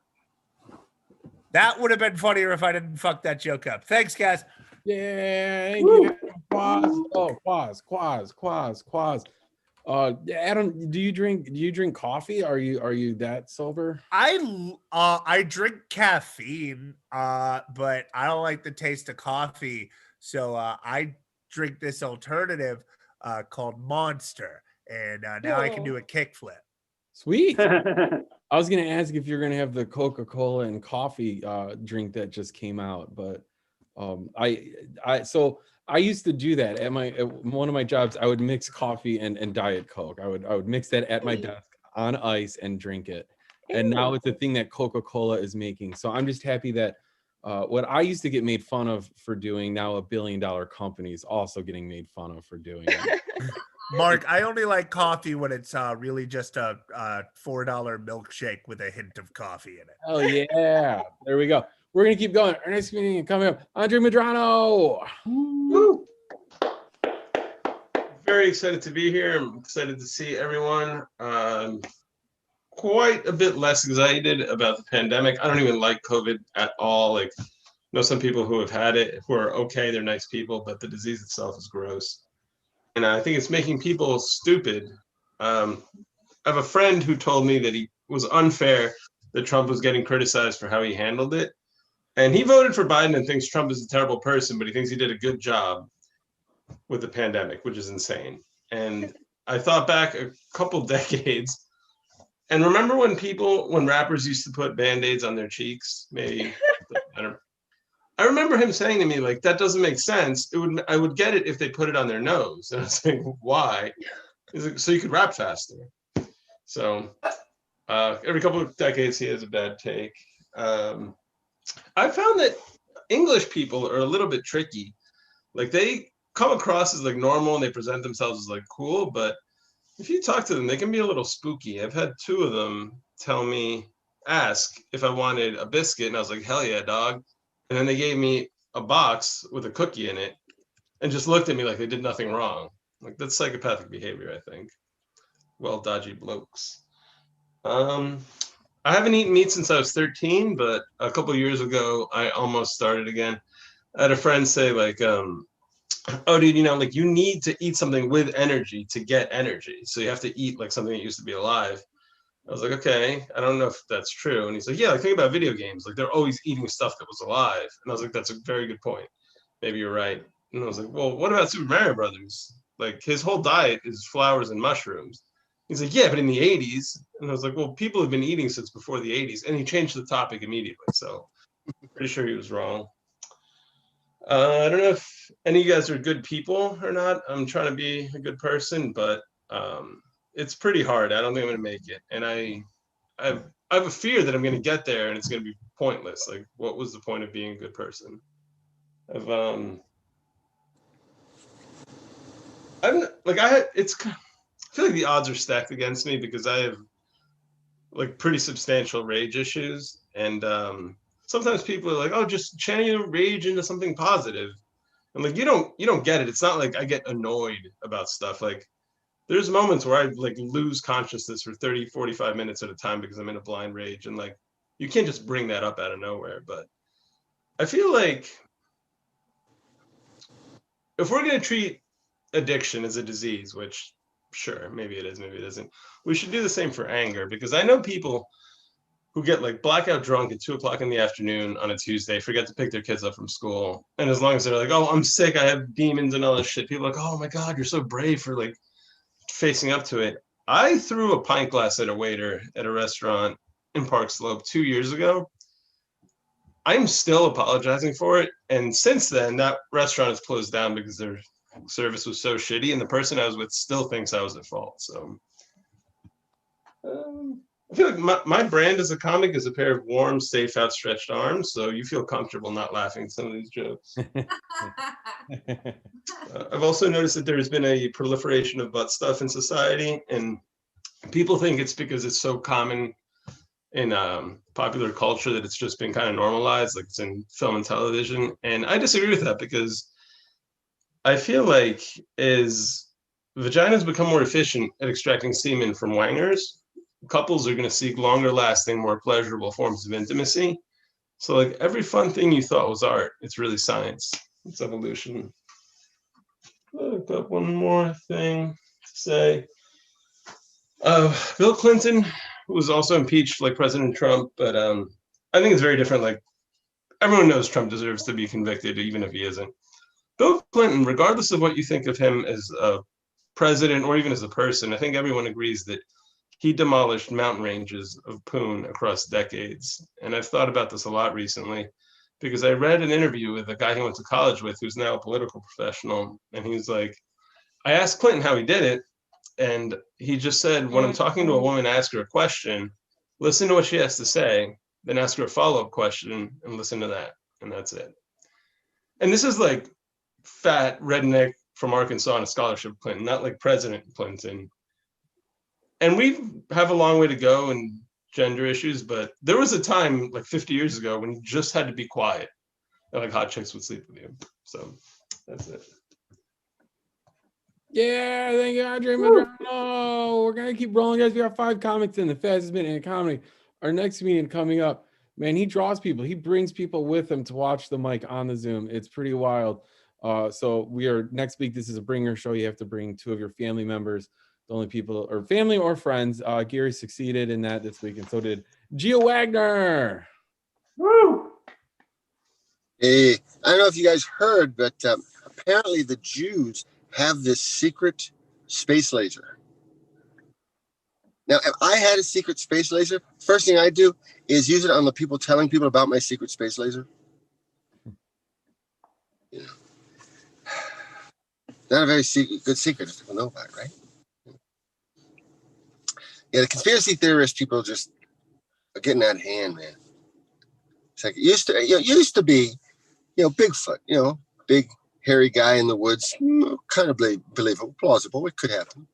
That would have been funnier if I didn't fuck that joke up. Thanks, guys. Yeah, thank you. Quaz. Adam, do you drink coffee? Are you that sober? I drink caffeine, but I don't like the taste of coffee. So I drink this alternative called Monster, and now I can do a kickflip. Sweet. I was gonna ask if you're gonna have the Coca-Cola and coffee drink that just came out, but I used to do that at one of my jobs. I would mix coffee and Diet Coke. I would mix that at my desk on ice and drink it. And now it's a thing that Coca-Cola is making. So I'm just happy that what I used to get made fun of for doing, now a $1 billion company is also getting made fun of for doing it. Mark, I only like coffee when it's really just a $4 milkshake with a hint of coffee in it. Oh yeah, there we go. We're gonna keep going. Our next meeting coming up, Andre Medrano. Woo. Very excited to be here. I'm excited to see everyone. quite a bit less excited about the pandemic. I don't even like COVID at all. Like, I know some people who have had it who are okay, they're nice people, but the disease itself is gross. And I think it's making people stupid. I have a friend who told me that he was unfair that Trump was getting criticized for how he handled it. And he voted for Biden and thinks Trump is a terrible person, but he thinks he did a good job with the pandemic, which is insane. And I thought back a couple decades, and remember when rappers used to put Band-Aids on their cheeks? Maybe, I remember him saying to me, like, that doesn't make sense. I would get it if they put it on their nose. And I was like, why? He's like, so you could rap faster. So every couple of decades, he has a bad take. I found that English people are a little bit tricky. Like, they come across as like normal and they present themselves as like cool, but if you talk to them, they can be a little spooky. I've had two of them ask if I wanted a biscuit, and I was like, hell yeah, dog. And then they gave me a box with a cookie in it and just looked at me like they did nothing wrong. Like, that's psychopathic behavior, I think. Well, dodgy blokes. I haven't eaten meat since I was 13, but a couple of years ago, I almost started again. I had a friend say, like, oh, dude, like, you need to eat something with energy to get energy. So you have to eat like something that used to be alive. I was like, okay, I don't know if that's true. And he's like, yeah, like, think about video games. Like, they're always eating stuff that was alive. And I was like, that's a very good point. Maybe you're right. And I was like, well, what about Super Mario Brothers? Like, his whole diet is flowers and mushrooms. He's like, yeah, but in the 80s. And I was like, well, people have been eating since before the 80s. And he changed the topic immediately. So pretty sure he was wrong. I don't know if any of you guys are good people or not. I'm trying to be a good person, but it's pretty hard. I don't think I'm going to make it. And I have a fear that I'm going to get there and it's going to be pointless. Like, what was the point of being a good person? I feel like the odds are stacked against me because I have like pretty substantial rage issues. And sometimes people are like, oh, just channel your rage into something positive. And like, you don't get it. It's not like I get annoyed about stuff. Like, there's moments where I like lose consciousness for 30, 45 minutes at a time because I'm in a blind rage. And like, you can't just bring that up out of nowhere. But I feel like if we're going to treat addiction as a disease, which sure, maybe it is, maybe it isn't, we should do the same for anger, because I know people who get like blackout drunk at 2:00 in the afternoon on a Tuesday, forget to pick their kids up from school. And as long as they're like, oh, I'm sick, I have demons and all this shit, people are like, oh my God, you're so brave for like facing up to it. I threw a pint glass at a waiter at a restaurant in Park Slope 2 years ago. I'm still apologizing for it. And since then, that restaurant is closed down because their service was so shitty, and the person I was with still thinks I was at fault. So I feel like my brand as a comic is a pair of warm, safe, outstretched arms. So you feel comfortable not laughing at some of these jokes. I've also noticed that there's been a proliferation of butt stuff in society, and people think it's because it's so common in popular culture that it's just been kind of normalized, like it's in film and television. And I disagree with that, because I feel like as vaginas become more efficient at extracting semen from wangers, couples are going to seek longer lasting, more pleasurable forms of intimacy. So like, every fun thing you thought was art, it's really science. It's evolution. I've got one more thing to say. Bill Clinton was also impeached like President Trump, but I think it's very different. Like, everyone knows Trump deserves to be convicted, even if he isn't. Bill Clinton, regardless of what you think of him as a president or even as a person, I think everyone agrees that he demolished mountain ranges of poon across decades. And I've thought about this a lot recently, because I read an interview with a guy he went to college with who's now a political professional. And he's like, I asked Clinton how he did it. And he just said, when I'm talking to a woman, ask her a question, listen to what she has to say, then ask her a follow-up question and listen to that. And that's it. And this is like fat redneck from Arkansas on a scholarship Clinton, not like President Clinton. And we have a long way to go in gender issues, but there was a time like 50 years ago when you just had to be quiet and like hot chicks would sleep with you. So that's it. Yeah, thank you, Andre Madrano. We're gonna keep rolling, guys. We got 5 comics in the fastest minute in comedy. Our next meeting coming up. Man, he draws people. He brings people with him to watch the mic on the Zoom. It's pretty wild. So we are next week. This is a bringer show. You have to bring 2 of your family members, the only people, or family or friends. Gary succeeded in that this week, and so did Gio Wagner. Woo! Hey, I don't know if you guys heard, but apparently the Jews have this secret space laser. Now, if I had a secret space laser, first thing I do is use it on the people telling people about my secret space laser. You know, not a very good secret if people know about it, right? Yeah, the conspiracy theorist people just are getting out of hand, man. It's like it used to be, Bigfoot, big hairy guy in the woods, kind of believable, plausible, it could happen.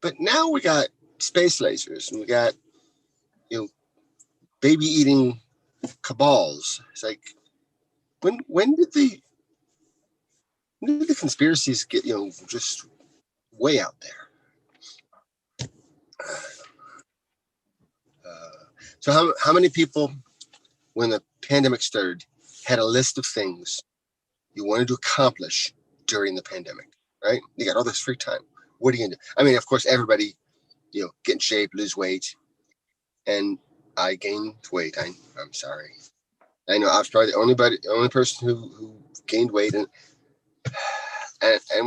But now we got space lasers, and we got, baby eating cabals. It's like, when did the conspiracies get, just way out there? So how many people, when the pandemic started, had a list of things you wanted to accomplish during the pandemic, right? You got all this free time. What are you gonna do? I mean, of course, everybody, get in shape, lose weight. And I gained weight. I'm sorry. I know I was probably the only person who gained weight. And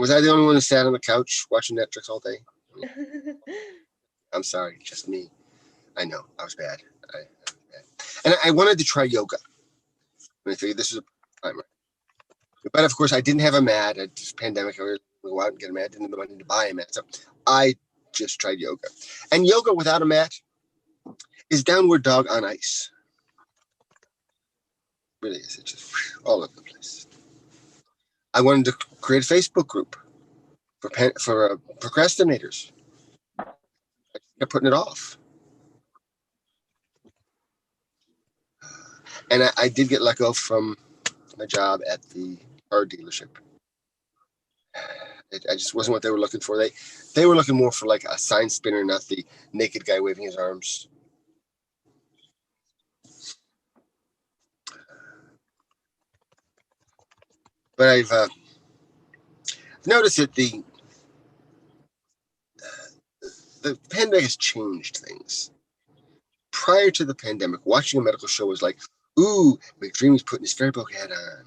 was I the only one who sat on the couch watching Netflix all day? I'm sorry, just me. I know, I was bad. And I wanted to try yoga. I figured this was a time. But of course, I didn't have a mat. At this pandemic, I was going to go out and get a mat. I didn't have the money to buy a mat. So I just tried yoga. And yoga without a mat is downward dog on ice. It really is. It's just all over the place. I wanted to create a Facebook group for procrastinators. I kept putting it off. And I did get let go from my job at the car dealership. I just wasn't what they were looking for. They were looking more for like a sign spinner, not the naked guy waving his arms. But I've noticed that the pandemic has changed things. Prior to the pandemic, watching a medical show was like, ooh, McDreamy's putting his Fairy Book hat on.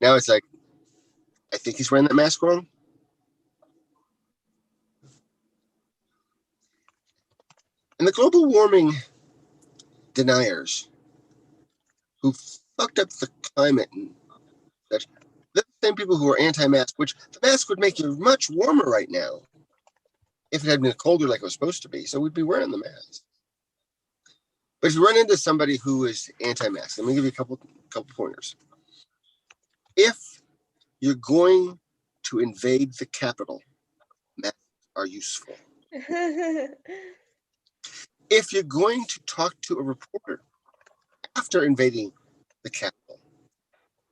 Now it's like, I think he's wearing that mask wrong. And the global warming deniers who fucked up the climate, and they're the same people who are anti-mask, which the mask would make you much warmer right now if it had been colder like it was supposed to be. So we'd be wearing the mask. But if you run into somebody who is anti-mask, let me give you a couple pointers. If you're going to invade the Capitol, masks are useful. If you're going to talk to a reporter after invading the Capitol,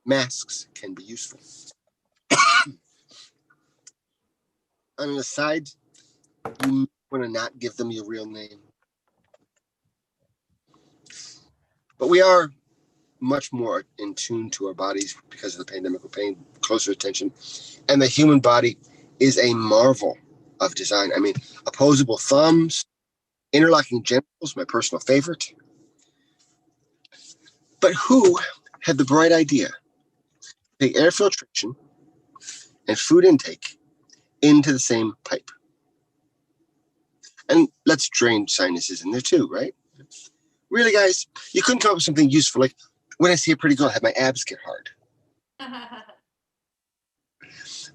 masks can be useful. On an aside, you want to not give them your real name. But we are much more in tune to our bodies because of the pandemic. We're paying closer attention. And the human body is a marvel of design. I mean, opposable thumbs, interlocking genitals, my personal favorite. But who had the bright idea to take air filtration and food intake into the same pipe? And let's drain sinuses in there too, right? Really, guys, you couldn't come up with something useful like, when I see a pretty girl, have my abs get hard.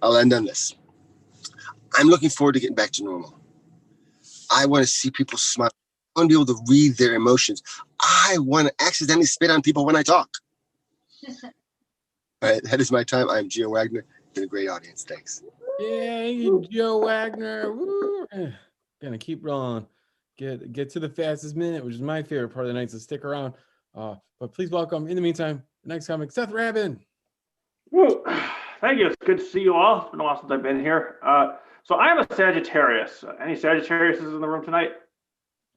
I'll end on this. I'm looking forward to getting back to normal. I want to see people smile. I want to be able to read their emotions. I want to accidentally spit on people when I talk. All right, that is my time. I'm Gio Wagner. Been a great audience. Thanks. Yeah, you Gio Wagner. Woo. Gonna keep rolling. Get to the fastest minute, which is my favorite part of the night, so stick around. But please welcome, in the meantime, the next comic, Seth Rabin. Woo. Thank you. It's good to see you all. It's been a while since I've been here. So I am a Sagittarius. Any Sagittarius in the room tonight?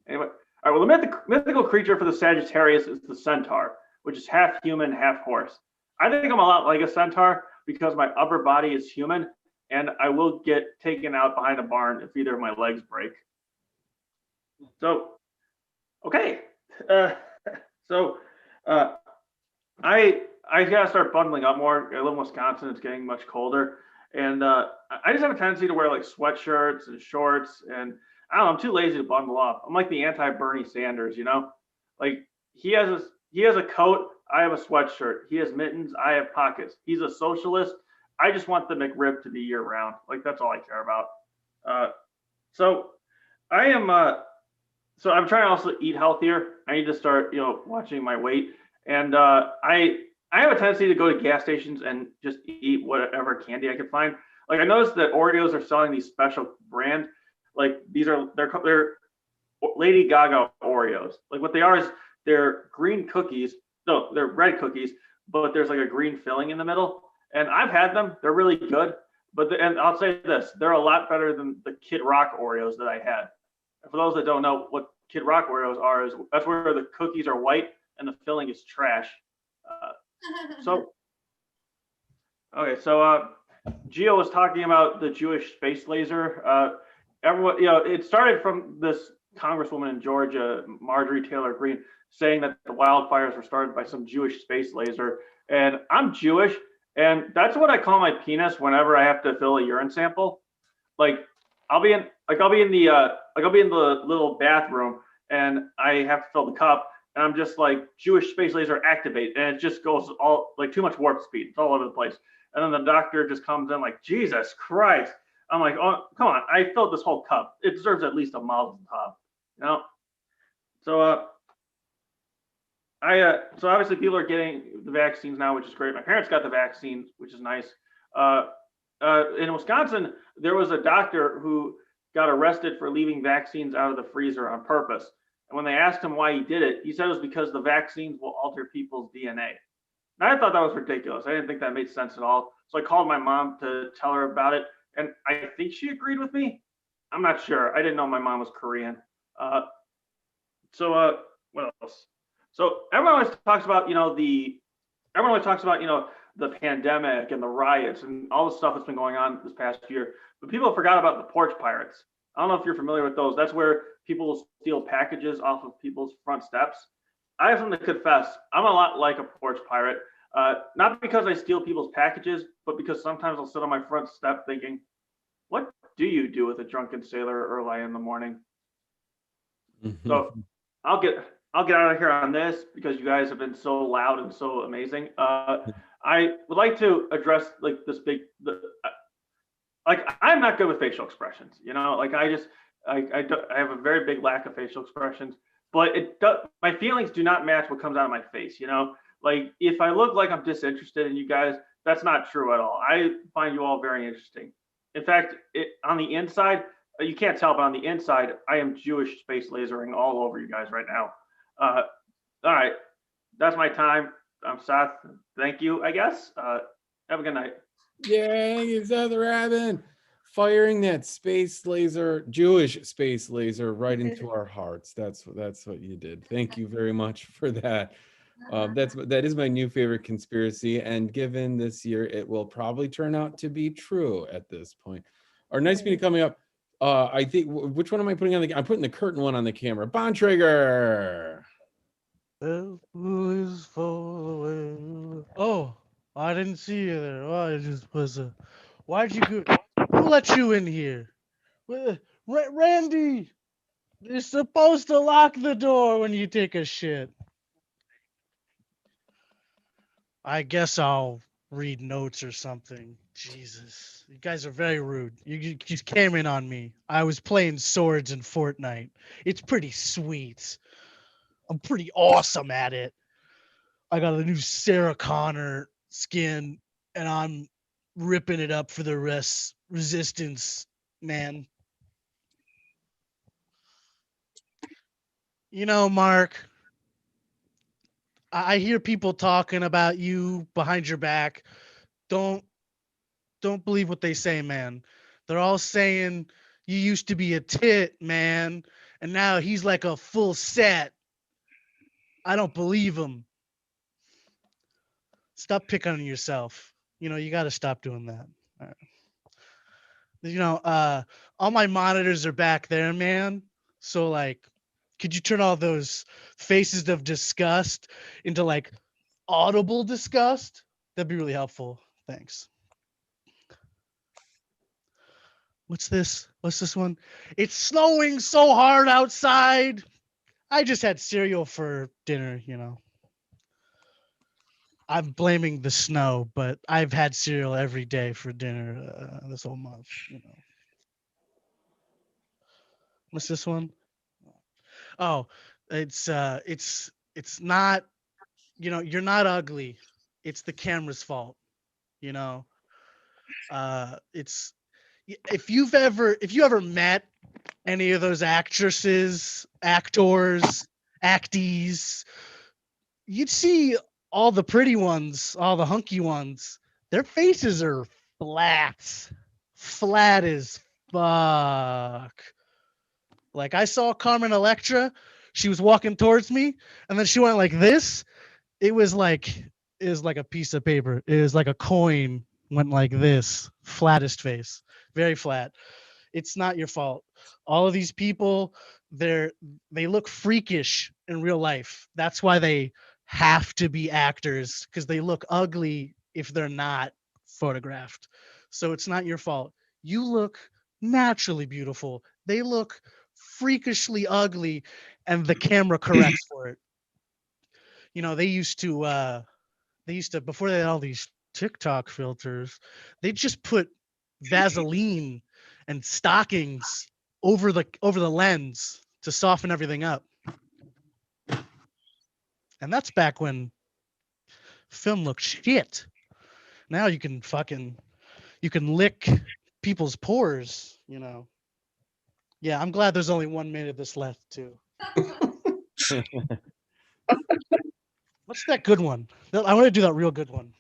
Anyway, all right. Well, the mythical creature for the Sagittarius is the centaur, which is half human, half horse. I think I'm a lot like a centaur because my upper body is human, and I will get taken out behind a barn if either of my legs break. So, okay. I gotta start bundling up more. I live in Wisconsin. It's getting much colder, and I just have a tendency to wear like sweatshirts and shorts, and I don't know. I'm too lazy to bundle up. I'm like the anti-Bernie Sanders, you know. Like he has a coat. I have a sweatshirt. He has mittens. I have pockets. He's a socialist. I just want the McRib to be year round. Like that's all I care about. So I am. So I'm trying to also eat healthier. I need to start, watching my weight. And I have a tendency to go to gas stations and just eat whatever candy I can find. Like I noticed that Oreos are selling these special brand. Like they're Lady Gaga Oreos. Like what they are is they're green cookies. No, they're red cookies, but there's like a green filling in the middle. And I've had them. They're really good. And I'll say this, they're a lot better than the Kid Rock Oreos that I had. And for those that don't know what Kid Rock Oreos are, is that's where the cookies are white and the filling is trash. So Gio was talking about the Jewish space laser. Everyone, it started from this congresswoman in Georgia, Marjorie Taylor Greene, saying that the wildfires were started by some Jewish space laser. And I'm Jewish, and that's what I call my penis whenever I have to fill a urine sample. Like I'll be in the little bathroom and I have to fill the cup, and I'm just like, Jewish space laser activate, and it just goes all like too much warp speed. It's all over the place. And then the doctor just comes in like, Jesus Christ. I'm like, oh, come on. I filled this whole cup. It deserves at least a Mazel Tov, So so obviously people are getting the vaccines now, which is great. My parents got the vaccines, which is nice. In Wisconsin, there was a doctor who got arrested for leaving vaccines out of the freezer on purpose. And when they asked him why he did it, he said it was because the vaccines will alter people's DNA. And I thought that was ridiculous. I didn't think that made sense at all. So I called my mom to tell her about it, and I think she agreed with me. I'm not sure. I didn't know my mom was Korean. What else? So everyone always talks about, the pandemic and the riots and all the stuff that's been going on this past year. But people forgot about the porch pirates. I don't know if you're familiar with those. That's where people will steal packages off of people's front steps. I have something to confess. I'm a lot like a porch pirate. Not because I steal people's packages, but because sometimes I'll sit on my front step thinking, what do you do with a drunken sailor early in the morning? So I'll get out of here on this because you guys have been so loud and so amazing. I would like to address like this I'm not good with facial expressions, I have a very big lack of facial expressions, but my feelings do not match what comes out of my face, like if I look like I'm disinterested in you guys, that's not true at all. I find you all very interesting. In fact, on the inside, you can't tell, but on the inside, I am Jewish space lasering all over you guys right now. All right, that's my time. I'm Seth. Thank you, I guess. Have a good night. Yeah, it's Seth Rabin firing that space laser, Jewish space laser, right into our hearts. That's what you did. Thank you very much for that. That is my new favorite conspiracy, and given this year, it will probably turn out to be true at this point. Our next meeting coming up. I think, which one am I putting on I'm putting the curtain one on the camera. Bontrager. Oh, I didn't see you there. Oh, I just was why'd you go? Who let you in here? Randy, you're supposed to lock the door when you take a shit. I guess I'll read notes or something. Jesus, you guys are very rude. You just came in on me. I was playing swords in Fortnite. It's pretty sweet. I'm pretty awesome at it. I got a new Sarah Connor skin, and I'm ripping it up for the resistance, man. Mark, I hear people talking about you behind your back. Don't don't believe what they say, man. They're all saying you used to be a tit, man, and now he's like a full set. I don't believe him. Stop picking on yourself. You know, you got to stop doing that. All right. You know, all my monitors are back there, man. So like, could you turn all those faces of disgust into like audible disgust? That'd be really helpful. Thanks. What's this? What's this one? It's snowing so hard outside. I just had cereal for dinner, you know. I'm blaming the snow, but I've had cereal every day for dinner this whole month, you know. What's this one? Oh, it's not, you know, you're not ugly. It's the camera's fault, you know. It's if you ever met any of those actresses, actors, actees, you'd see all the pretty ones, all the hunky ones, their faces are flat as fuck. Like I saw Carmen Electra, she was walking towards me, and then she went like this. It was like a piece of paper. It was like a coin went like this, flattest face, very flat. It's not your fault. All of these people, they look freakish in real life. That's why they have to be actors, because they look ugly if they're not photographed. So it's not your fault. You look naturally beautiful. They look freakishly ugly, and the camera corrects for it. You know, they used to before they had all these TikTok filters, they just put Vaseline and stockings over the lens to soften everything up. And that's back when film looked shit. Now you can lick people's pores, you know. Yeah, I'm glad there's only 1 minute of this left too. What's that good one? I want to do that real good one.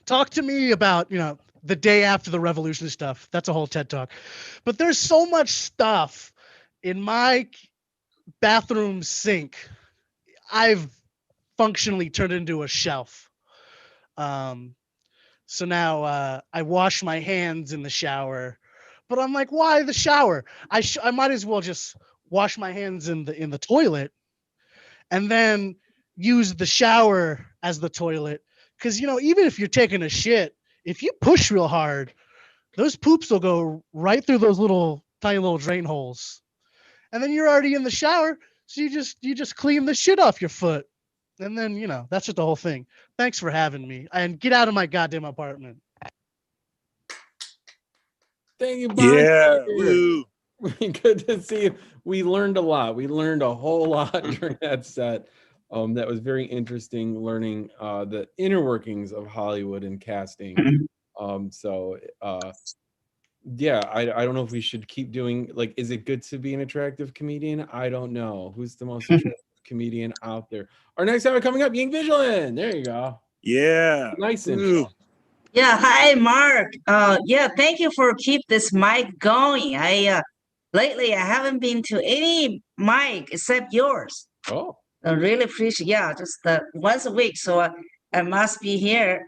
Talk to me about, you know, the day after the revolution stuff. That's a whole TED talk. But there's so much stuff in my bathroom sink. I've functionally turned into a shelf. So now I wash my hands in the shower, but I'm like, why the shower? I might as well just wash my hands in the toilet, and then use the shower as the toilet. Because, you know, even if you're taking a shit, if you push real hard, those poops will go right through those tiny little drain holes, and then you're already in the shower. So you just clean the shit off your foot. And then, you know, that's just the whole thing. Thanks for having me, and get out of my goddamn apartment. Thank you, Bob. Yeah. Woo. Good to see you. We learned a lot. We learned a whole lot during that set. That was very interesting, learning the inner workings of Hollywood and casting. Yeah, I don't know if we should keep doing, like, is it good to be an attractive comedian? I don't know. Who's the most attractive comedian out there? Our next time coming up, Ying Vigilant. There you go. Yeah. Nice Woo. intro. Yeah, hi Mark. Yeah, thank you for keep this mic going. Lately I haven't been to any mic except yours. Oh. I really appreciate. Yeah, just once a week, so I must be here.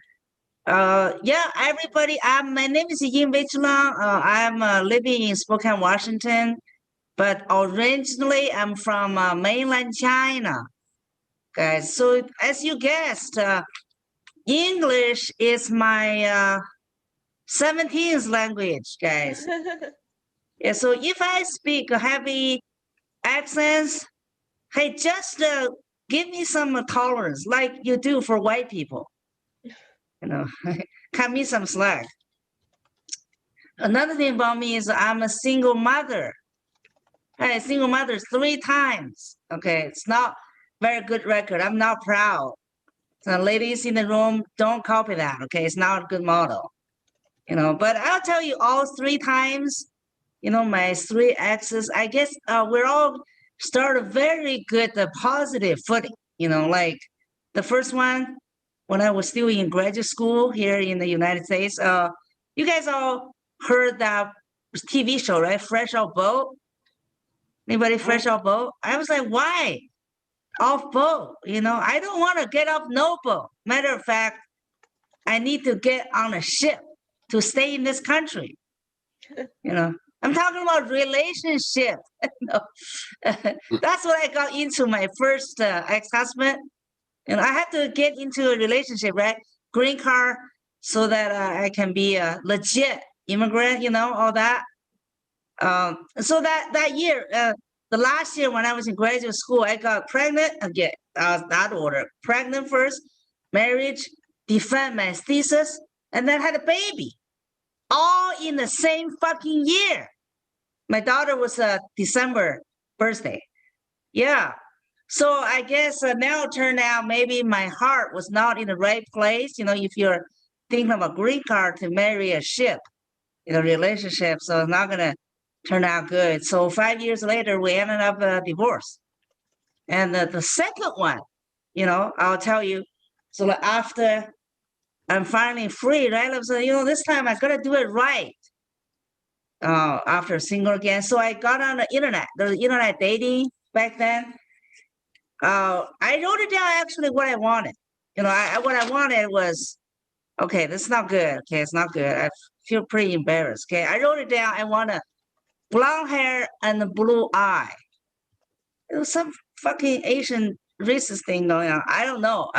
Yeah, everybody. My name is Ying Vigilant. I'm living in Spokane, Washington, but originally I'm from mainland China. Guys, so as you guessed, English is my 17th language, guys. Yeah, so if I speak heavy accents, hey, just give me some tolerance, like you do for white people. You know, cut me some slack. Another thing about me is I'm a single mother. Hey, single mother 3 times. Okay, it's not very good record. I'm not proud. So ladies in the room, don't copy that. Okay, it's not a good model. You know, but I'll tell you all 3 times. You know, my 3 exes. I guess we're all started very good, positive footing. You know, like the first one when I was still in graduate school here in the United States. You guys all heard that TV show, right? Fresh Off Boat. Anybody fresh off boat? I was like, why? Off boat, you know, I don't want to get off no boat. Matter of fact, I need to get on a ship to stay in this country. You know, I'm talking about relationship. No. That's what I got into my first ex-husband. And I had to get into a relationship, right? Green card, so that I can be a legit immigrant, you know, all that. So that year, the last year when I was in graduate school, I got pregnant again. That order: pregnant first, marriage, defend my thesis, and then had a baby, all in the same fucking year. My daughter was a December birthday. Yeah. So I guess now it turned out maybe my heart was not in the right place. You know, if you're thinking of a green card to marry a ship, you know, relationship, so it's not gonna turn out good. So 5 years later, we ended up divorced. And the second one, you know, I'll tell you. So like after I'm finally free, right? I was like, you know, this time I gotta do it right. After single again, so I got on the internet. There was internet dating back then. I wrote it down actually what I wanted. You know, what I wanted was, okay, this is not good. Okay, it's not good. I feel pretty embarrassed. Okay, I wrote it down. I want a blonde hair and a blue eye. It was some fucking Asian racist thing going on. I don't know.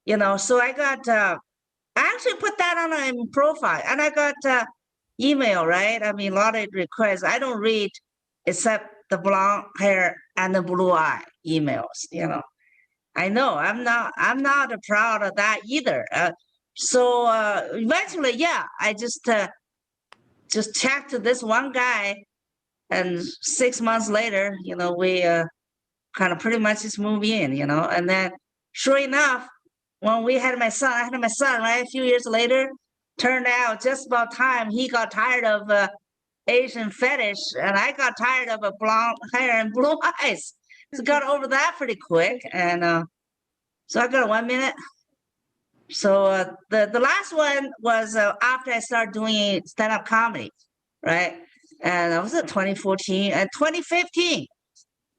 You know, so I got. I actually put that on my profile, and I got email. Right? I mean, a lot of requests. I don't read except the blonde hair and the blue eye emails. You know, I know. I'm not proud of that either. So eventually, yeah, I just checked to this one guy, and 6 months later, you know, we kind of pretty much just moved in, you know. And then, sure enough, when we had my son, I had my son, right? A few years later, turned out just about time he got tired of Asian fetish, and I got tired of a blonde hair and blue eyes. So got over that pretty quick, and so I got a 1 minute. So the last one was after I started doing stand-up comedy, right? And that was in 2014. And 2015,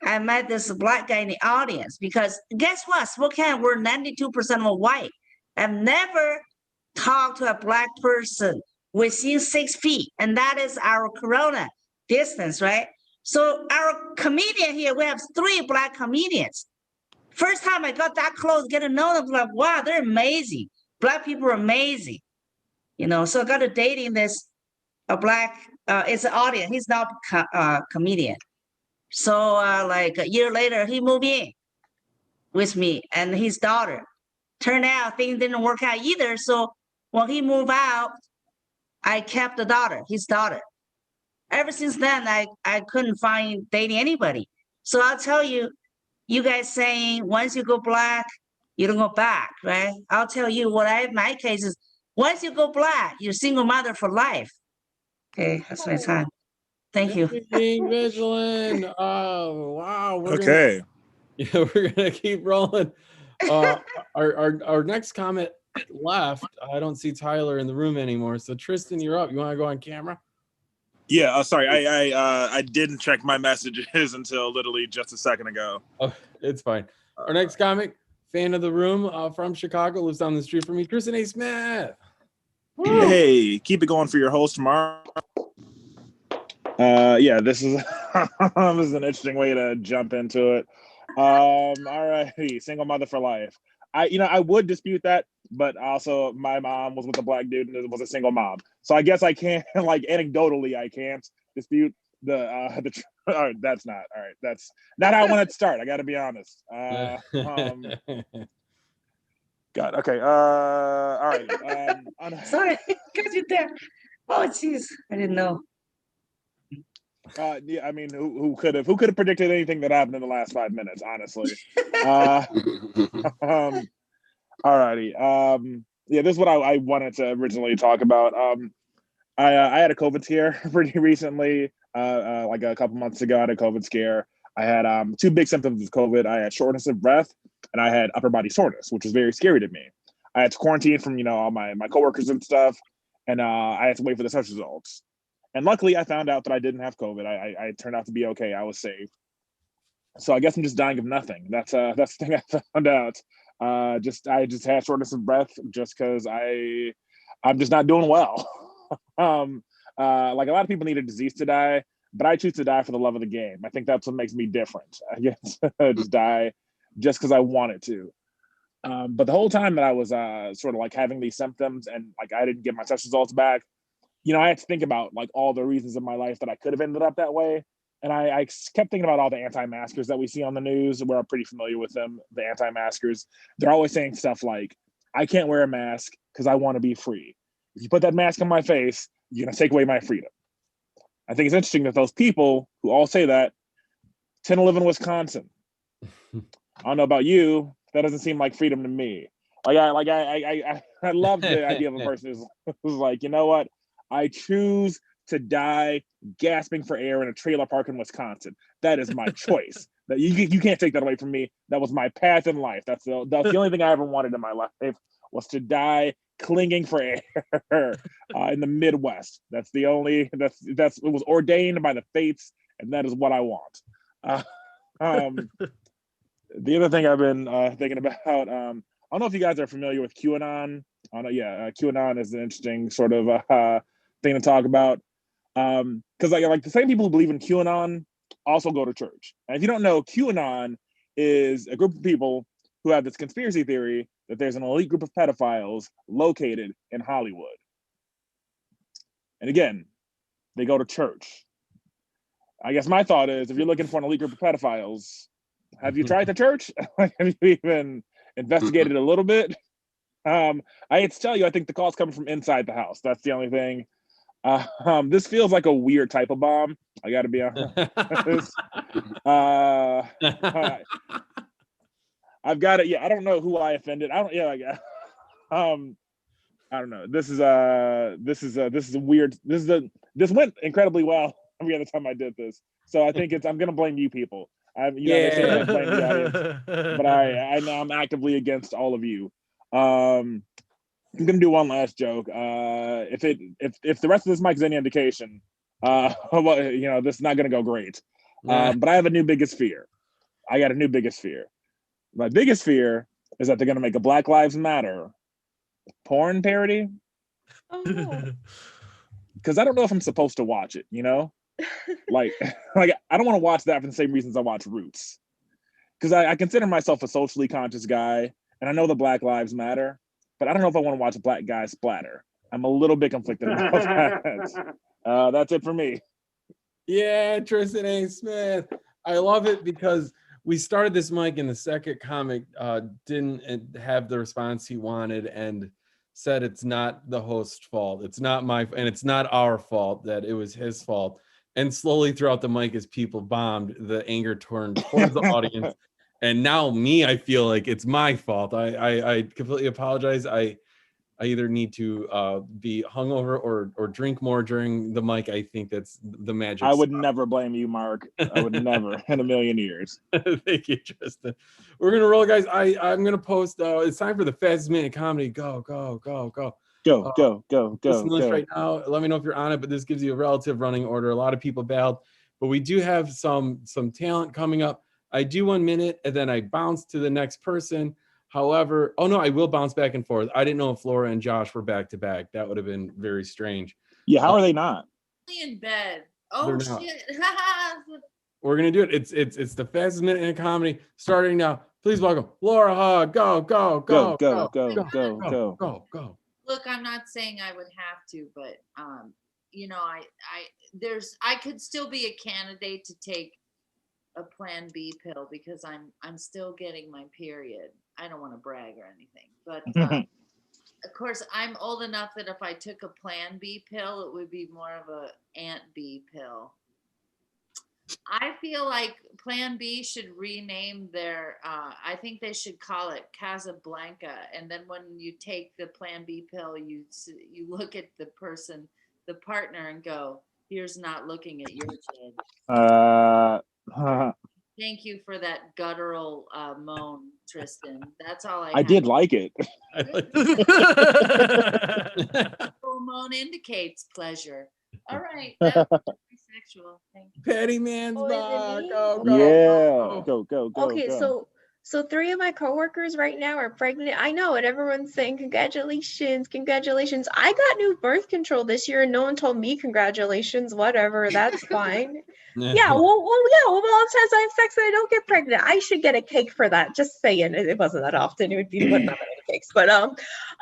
I met this black guy in the audience because guess what? Spokane, we're 92% of white. I've never talked to a black person within 6 feet, and that is our corona distance, right? So our comedian here, we have 3 black comedians. First time I got that close, get to know them, like, wow, they're amazing. Black people are amazing, you know. So I got to dating this a black. It's an audience. He's not a comedian. So like a year later, he moved in with me and his daughter. Turned out things didn't work out either. So when he moved out, I kept the daughter, his daughter. Ever since then, I couldn't find dating anybody. So I'll tell you, you guys saying once you go black, you don't go back, right? I'll tell you what my case is, once you go black, you're single mother for life. Okay, that's my time. Thank you. Being vigilant. Oh wow. Okay. We're gonna keep rolling. Our next comment left. I don't see Tyler in the room anymore. So Tristan, you're up. You want to go on camera? Yeah. Sorry, I didn't check my messages until literally just a second ago. Oh, it's fine. Our next comic, fan of the room, from Chicago, lives down the street from me, Tristan A. Smith. Hey, keep it going for your host tomorrow. Yeah, this is this is an interesting way to jump into it. All righty, single mother for life. I would dispute that, but also my mom was with a black dude and was a single mom, so I guess I can't, like, anecdotally I can't dispute the all right, that's not all right. That's not how I want to start. I got to be honest. God. Okay. All right. Sorry, because you're there. Oh, jeez, I didn't know. Yeah, I mean, who could have predicted anything that happened in the last 5 minutes? Honestly. All righty. Yeah, this is what I wanted to originally talk about. I had a COVID scare pretty recently. Like a couple months ago, I had a COVID scare. I had 2 big symptoms of COVID. I had shortness of breath, and I had upper body soreness, which was very scary to me. I had to quarantine from all my coworkers and stuff, and I had to wait for the test results. And luckily, I found out that I didn't have COVID. I turned out to be okay. I was safe. So I guess I'm just dying of nothing. That's the thing I found out. I just had shortness of breath just because I'm just not doing well. Like a lot of people need a disease to die, but I choose to die for the love of the game. I think that's what makes me different. I guess just die just because I wanted to. But the whole time that I was sort of like having these symptoms and like I didn't get my test results back, you know, I had to think about like all the reasons in my life that I could have ended up that way. And I kept thinking about all the anti-maskers that we see on the news. We're pretty familiar with them, the anti-maskers. They're always saying stuff like, I can't wear a mask because I want to be free. If you put that mask on my face, you're going to take away my freedom. I think it's interesting that those people who all say that tend to live in Wisconsin. I don't know about you. That doesn't seem like freedom to me. I love the idea of a person who's like, you know what? I choose to die gasping for air in a trailer park in Wisconsin. That is my choice. That you can't take that away from me. That was my path in life. That's the only thing I ever wanted in my life was to die clinging for air in the Midwest. That's it was ordained by the fates, and that is what I want. The other thing I've been thinking about, I don't know if you guys are familiar with QAnon. QAnon is an interesting sort of thing to talk about. Because like the same people who believe in QAnon also go to church. And if you don't know, QAnon is a group of people who have this conspiracy theory that there's an elite group of pedophiles located in Hollywood. And again, they go to church. I guess my thought is, if you're looking for an elite group of pedophiles, have you tried the church? Have you even investigated a little bit? I hate to tell you, I think the call's coming from inside the house. That's the only thing. This feels like a weird type of bomb. I got to be honest. I've got it. Yeah, I don't know who I offended. I don't know. This is a weird. This went incredibly well every other time I did this. So I think I'm gonna blame you people. They say I blame the audience, but I'm actively against all of you. I'm gonna do one last joke. If the rest of this mic is any indication, this is not gonna go great. But I have a new biggest fear. I got a new biggest fear. My biggest fear is that they're gonna make a Black Lives Matter porn parody. Oh no. Because I don't know if I'm supposed to watch it. Like I don't want to watch that for the same reasons I watch Roots. Because I consider myself a socially conscious guy, and I know the Black Lives Matter. But I don't know if I want to watch a black guy splatter. I'm a little bit conflicted about that. That's it for me. Yeah, Tristan A. Smith. I love it because we started this mic and the second comic didn't have the response he wanted and said it's not the host's fault. It's not and it's not our fault that it was his fault. And slowly throughout the mic, as people bombed, the anger turned towards the audience. And now I feel like it's my fault. I completely apologize. I either need to be hungover or drink more during the mic. I think that's the magic. I would never blame you, Mark. I would never in a million years. Thank you, Tristan. We're gonna roll, guys. I'm gonna post. It's time for the fastest minute comedy. Go. Go. Listen to this right now. Let me know if you're on it. But this gives you a relative running order. A lot of people bailed, but we do have some talent coming up. I do 1 minute and then I bounce to the next person. However, I will bounce back and forth. I didn't know if Laura and Josh were back to back. That would have been very strange. Yeah, how are they not? In bed. Oh They're shit. We're gonna do it. It's the fastest minute in comedy starting now. Please welcome Laura Hogg. Go. Look, I'm not saying I would have to, but I could still be a candidate to take a Plan B pill because I'm still getting my period. I don't want to brag or anything, but of course I'm old enough that if I took a Plan B pill, it would be more of a Aunt B pill. I feel like Plan B should rename their, I think they should call it Casablanca. And then when you take the Plan B pill, you look at the partner and go, here's not looking at your kid. Thank you for that guttural moan, Tristan. That's all I did like it. hormone indicates pleasure. All right. That's very sexual. Thank you. Petty man's Oh, is it back. me? Go, Okay. Yeah, go. Okay, go. so 3 of my coworkers right now are pregnant. I know it. Everyone's saying congratulations, congratulations. I got new birth control this year and no one told me congratulations. Whatever, that's fine. Yeah, well, all the times I have sex and I don't get pregnant. I should get a cake for that. Just saying. It wasn't that often. It would be not that many cakes. But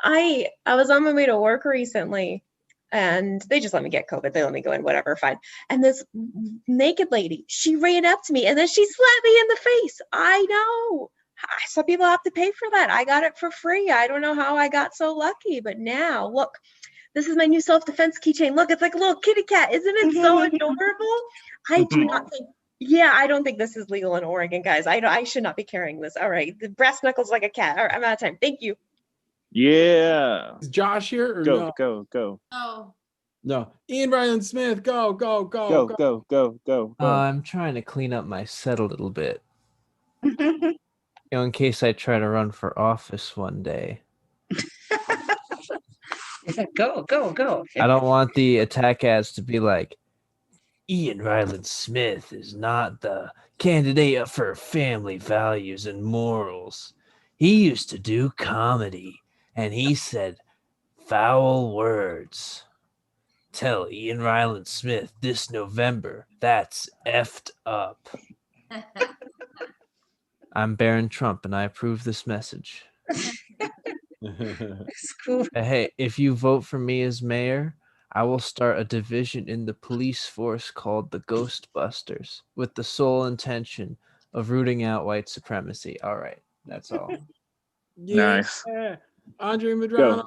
I was on my way to work recently and they just let me get COVID. They let me go in, whatever, fine. And this naked lady, she ran up to me and then she slapped me in the face. I know. Some people have to pay for that. I got it for free. I don't know how I got so lucky, but now look, this is my new self-defense keychain. Look, it's like a little kitty cat. Isn't it so adorable? I do not think, I don't think this is legal in Oregon, guys. I should not be carrying this. All right. The brass knuckles like a cat. All right, I'm out of time. Thank you. Yeah. Is Josh here or Go, no? go. Oh, No. Ian Ryland Smith, go. Go. I'm trying to clean up my set a little bit. In case I try to run for office one day. Go. I don't want the attack ads to be like, Ian Ryland Smith is not the candidate for family values and morals. He used to do comedy, and he said foul words. Tell Ian Ryland Smith this November that's effed up. I'm Barron Trump, and I approve this message. It's cool. Hey, if you vote for me as mayor, I will start a division in the police force called the Ghostbusters with the sole intention of rooting out white supremacy. All right, that's all. Nice. Andre Madrano.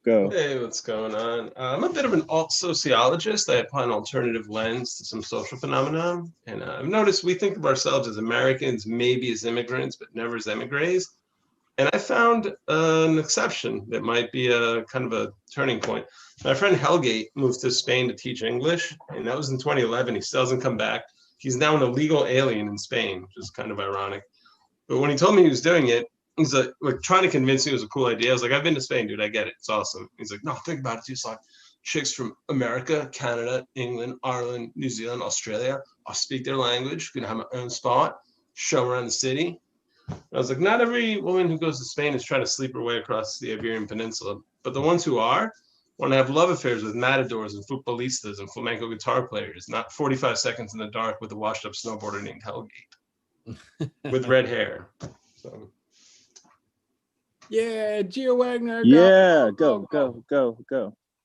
Go. Hey, what's going on? I'm a bit of an alt sociologist. I apply an alternative lens to some social phenomena. And I've noticed we think of ourselves as Americans, maybe as immigrants, but never as emigres. And I found an exception that might be a kind of a turning point. My friend Helgate moved to Spain to teach English, and that was in 2011. He still hasn't come back. He's now an illegal alien in Spain, which is kind of ironic. But when he told me he was doing it, he's like trying to convince me it was a cool idea. I was like, I've been to Spain, dude. I get it. It's awesome. He's like, no, think about it. It's like chicks from America, Canada, England, Ireland, New Zealand, Australia. I'll speak their language. Gonna have my own spot. Show around the city. I was like, not every woman who goes to Spain is trying to sleep her way across the Iberian Peninsula, but the ones who are want to have love affairs with matadors and futbolistas and flamenco guitar players, not 45 seconds in the dark with a washed-up snowboarder named Helgate with red hair. So. Yeah, Gio Wagner. Yeah, go.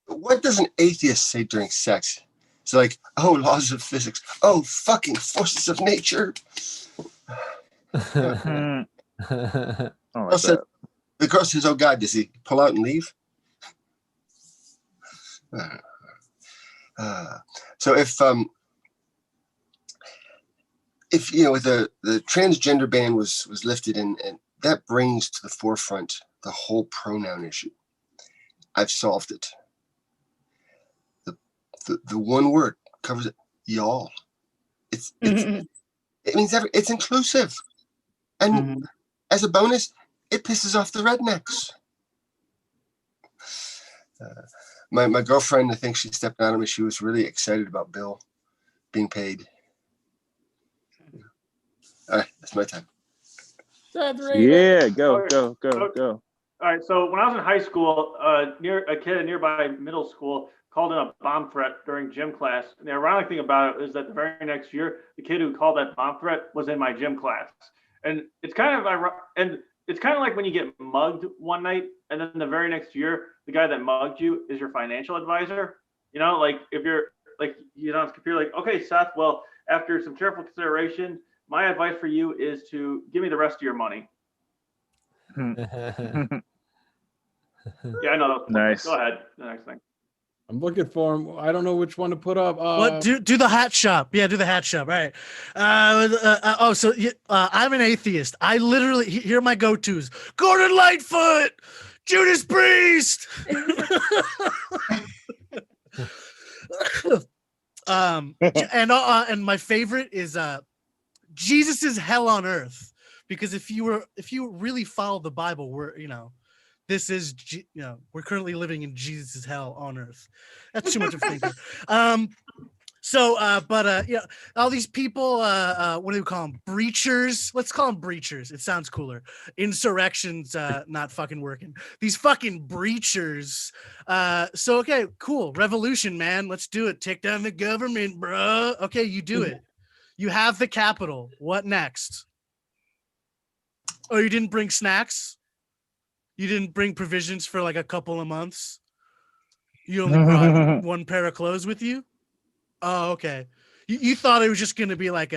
What does an atheist say during sex? It's like, oh, laws of physics. Oh, fucking forces of nature. I like Also, that. the girl says, oh God, does he pull out and leave? So if you know the transgender ban was lifted and that brings to the forefront the whole pronoun issue. I've solved it. The one word covers it. Y'all. It's it means it's inclusive. And as a bonus, it pisses off the rednecks. My girlfriend, I think she stepped out on me. She was really excited about Bill being paid. All right, that's my time. Yeah, go. All right. So when I was in high school, near a kid at nearby middle school called in a bomb threat during gym class. And the ironic thing about it is that the very next year, the kid who called that bomb threat was in my gym class. And it's kind of like when you get mugged one night, and then the very next year, the guy that mugged you is your financial advisor. You know, like if you're like on his computer, like, okay, Seth, well, after some careful consideration, my advice for you is to give me the rest of your money. Yeah, I know. Nice. Go ahead. The next thing. I'm looking for him. I don't know which one to put up. What do the hat shop? Yeah, do the hat shop. Right. I'm an atheist. I literally here are my go-tos: Gordon Lightfoot, Judas Priest. And my favorite is Jesus is hell on earth, because if you really follow the Bible, This is, we're currently living in Jesus' hell on earth. That's too much of a thinker. All these people, what do we call them? Breachers. Let's call them breachers. It sounds cooler. Insurrections, not fucking working. These fucking breachers. Okay, cool. Revolution, man. Let's do it. Take down the government, bro. Okay, you do it. You have the capital. What next? Oh, you didn't bring snacks? You didn't bring provisions for like a couple of months? You only brought one pair of clothes with you? Oh, okay. You thought it was just going to be like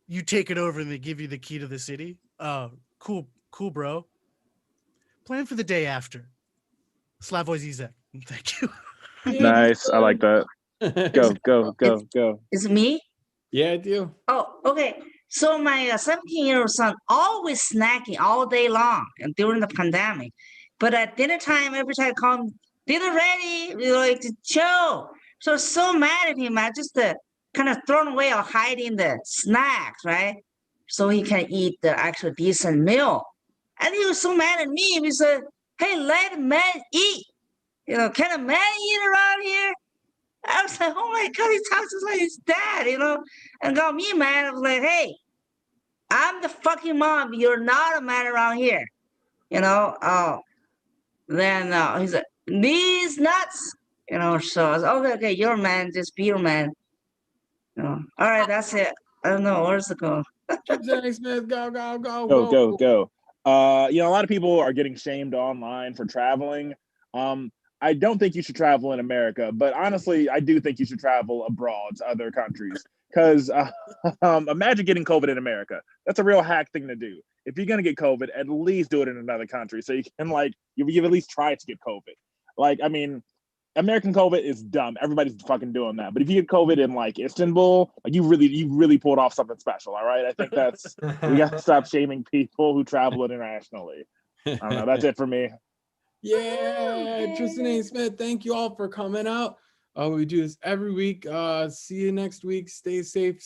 you take it over and they give you the key to the city? Oh, cool, bro. Plan for the day after. Slavoj Zizek. Thank you. Nice. I like that. Go. It's me? Yeah, I do. Oh, okay. So my 17-year-old son always snacking all day long and during the pandemic. But at dinner time, every time I call him, dinner ready, we like to chill. So mad at him. I just kind of thrown away or hiding the snacks, right? So he can eat the actual decent meal. And he was so mad at me. He said, hey, let a man eat. Can a man eat around here? I was like, oh my God, he talks just like his dad, and got me mad. I was like, hey, I'm the fucking mom. You're not a man around here, Then he's like, these nuts, So I was okay, you're a man, just be your man. All right, that's it. I don't know, where's the goal? Jenny Smith, go. Go. A lot of people are getting shamed online for traveling. I don't think you should travel in America, but honestly, I do think you should travel abroad to other countries. Because imagine getting COVID in America. That's a real hack thing to do. If you're gonna get COVID, at least do it in another country, so you can you've at least tried to get COVID. American COVID is dumb. Everybody's fucking doing that. But if you get COVID in Istanbul, you really pulled off something special. All right, I think we got to stop shaming people who travel internationally. I don't know. That's it for me. Yeah, Tristan A. Smith, thank you all for coming out. We do this every week. See you next week. Stay safe.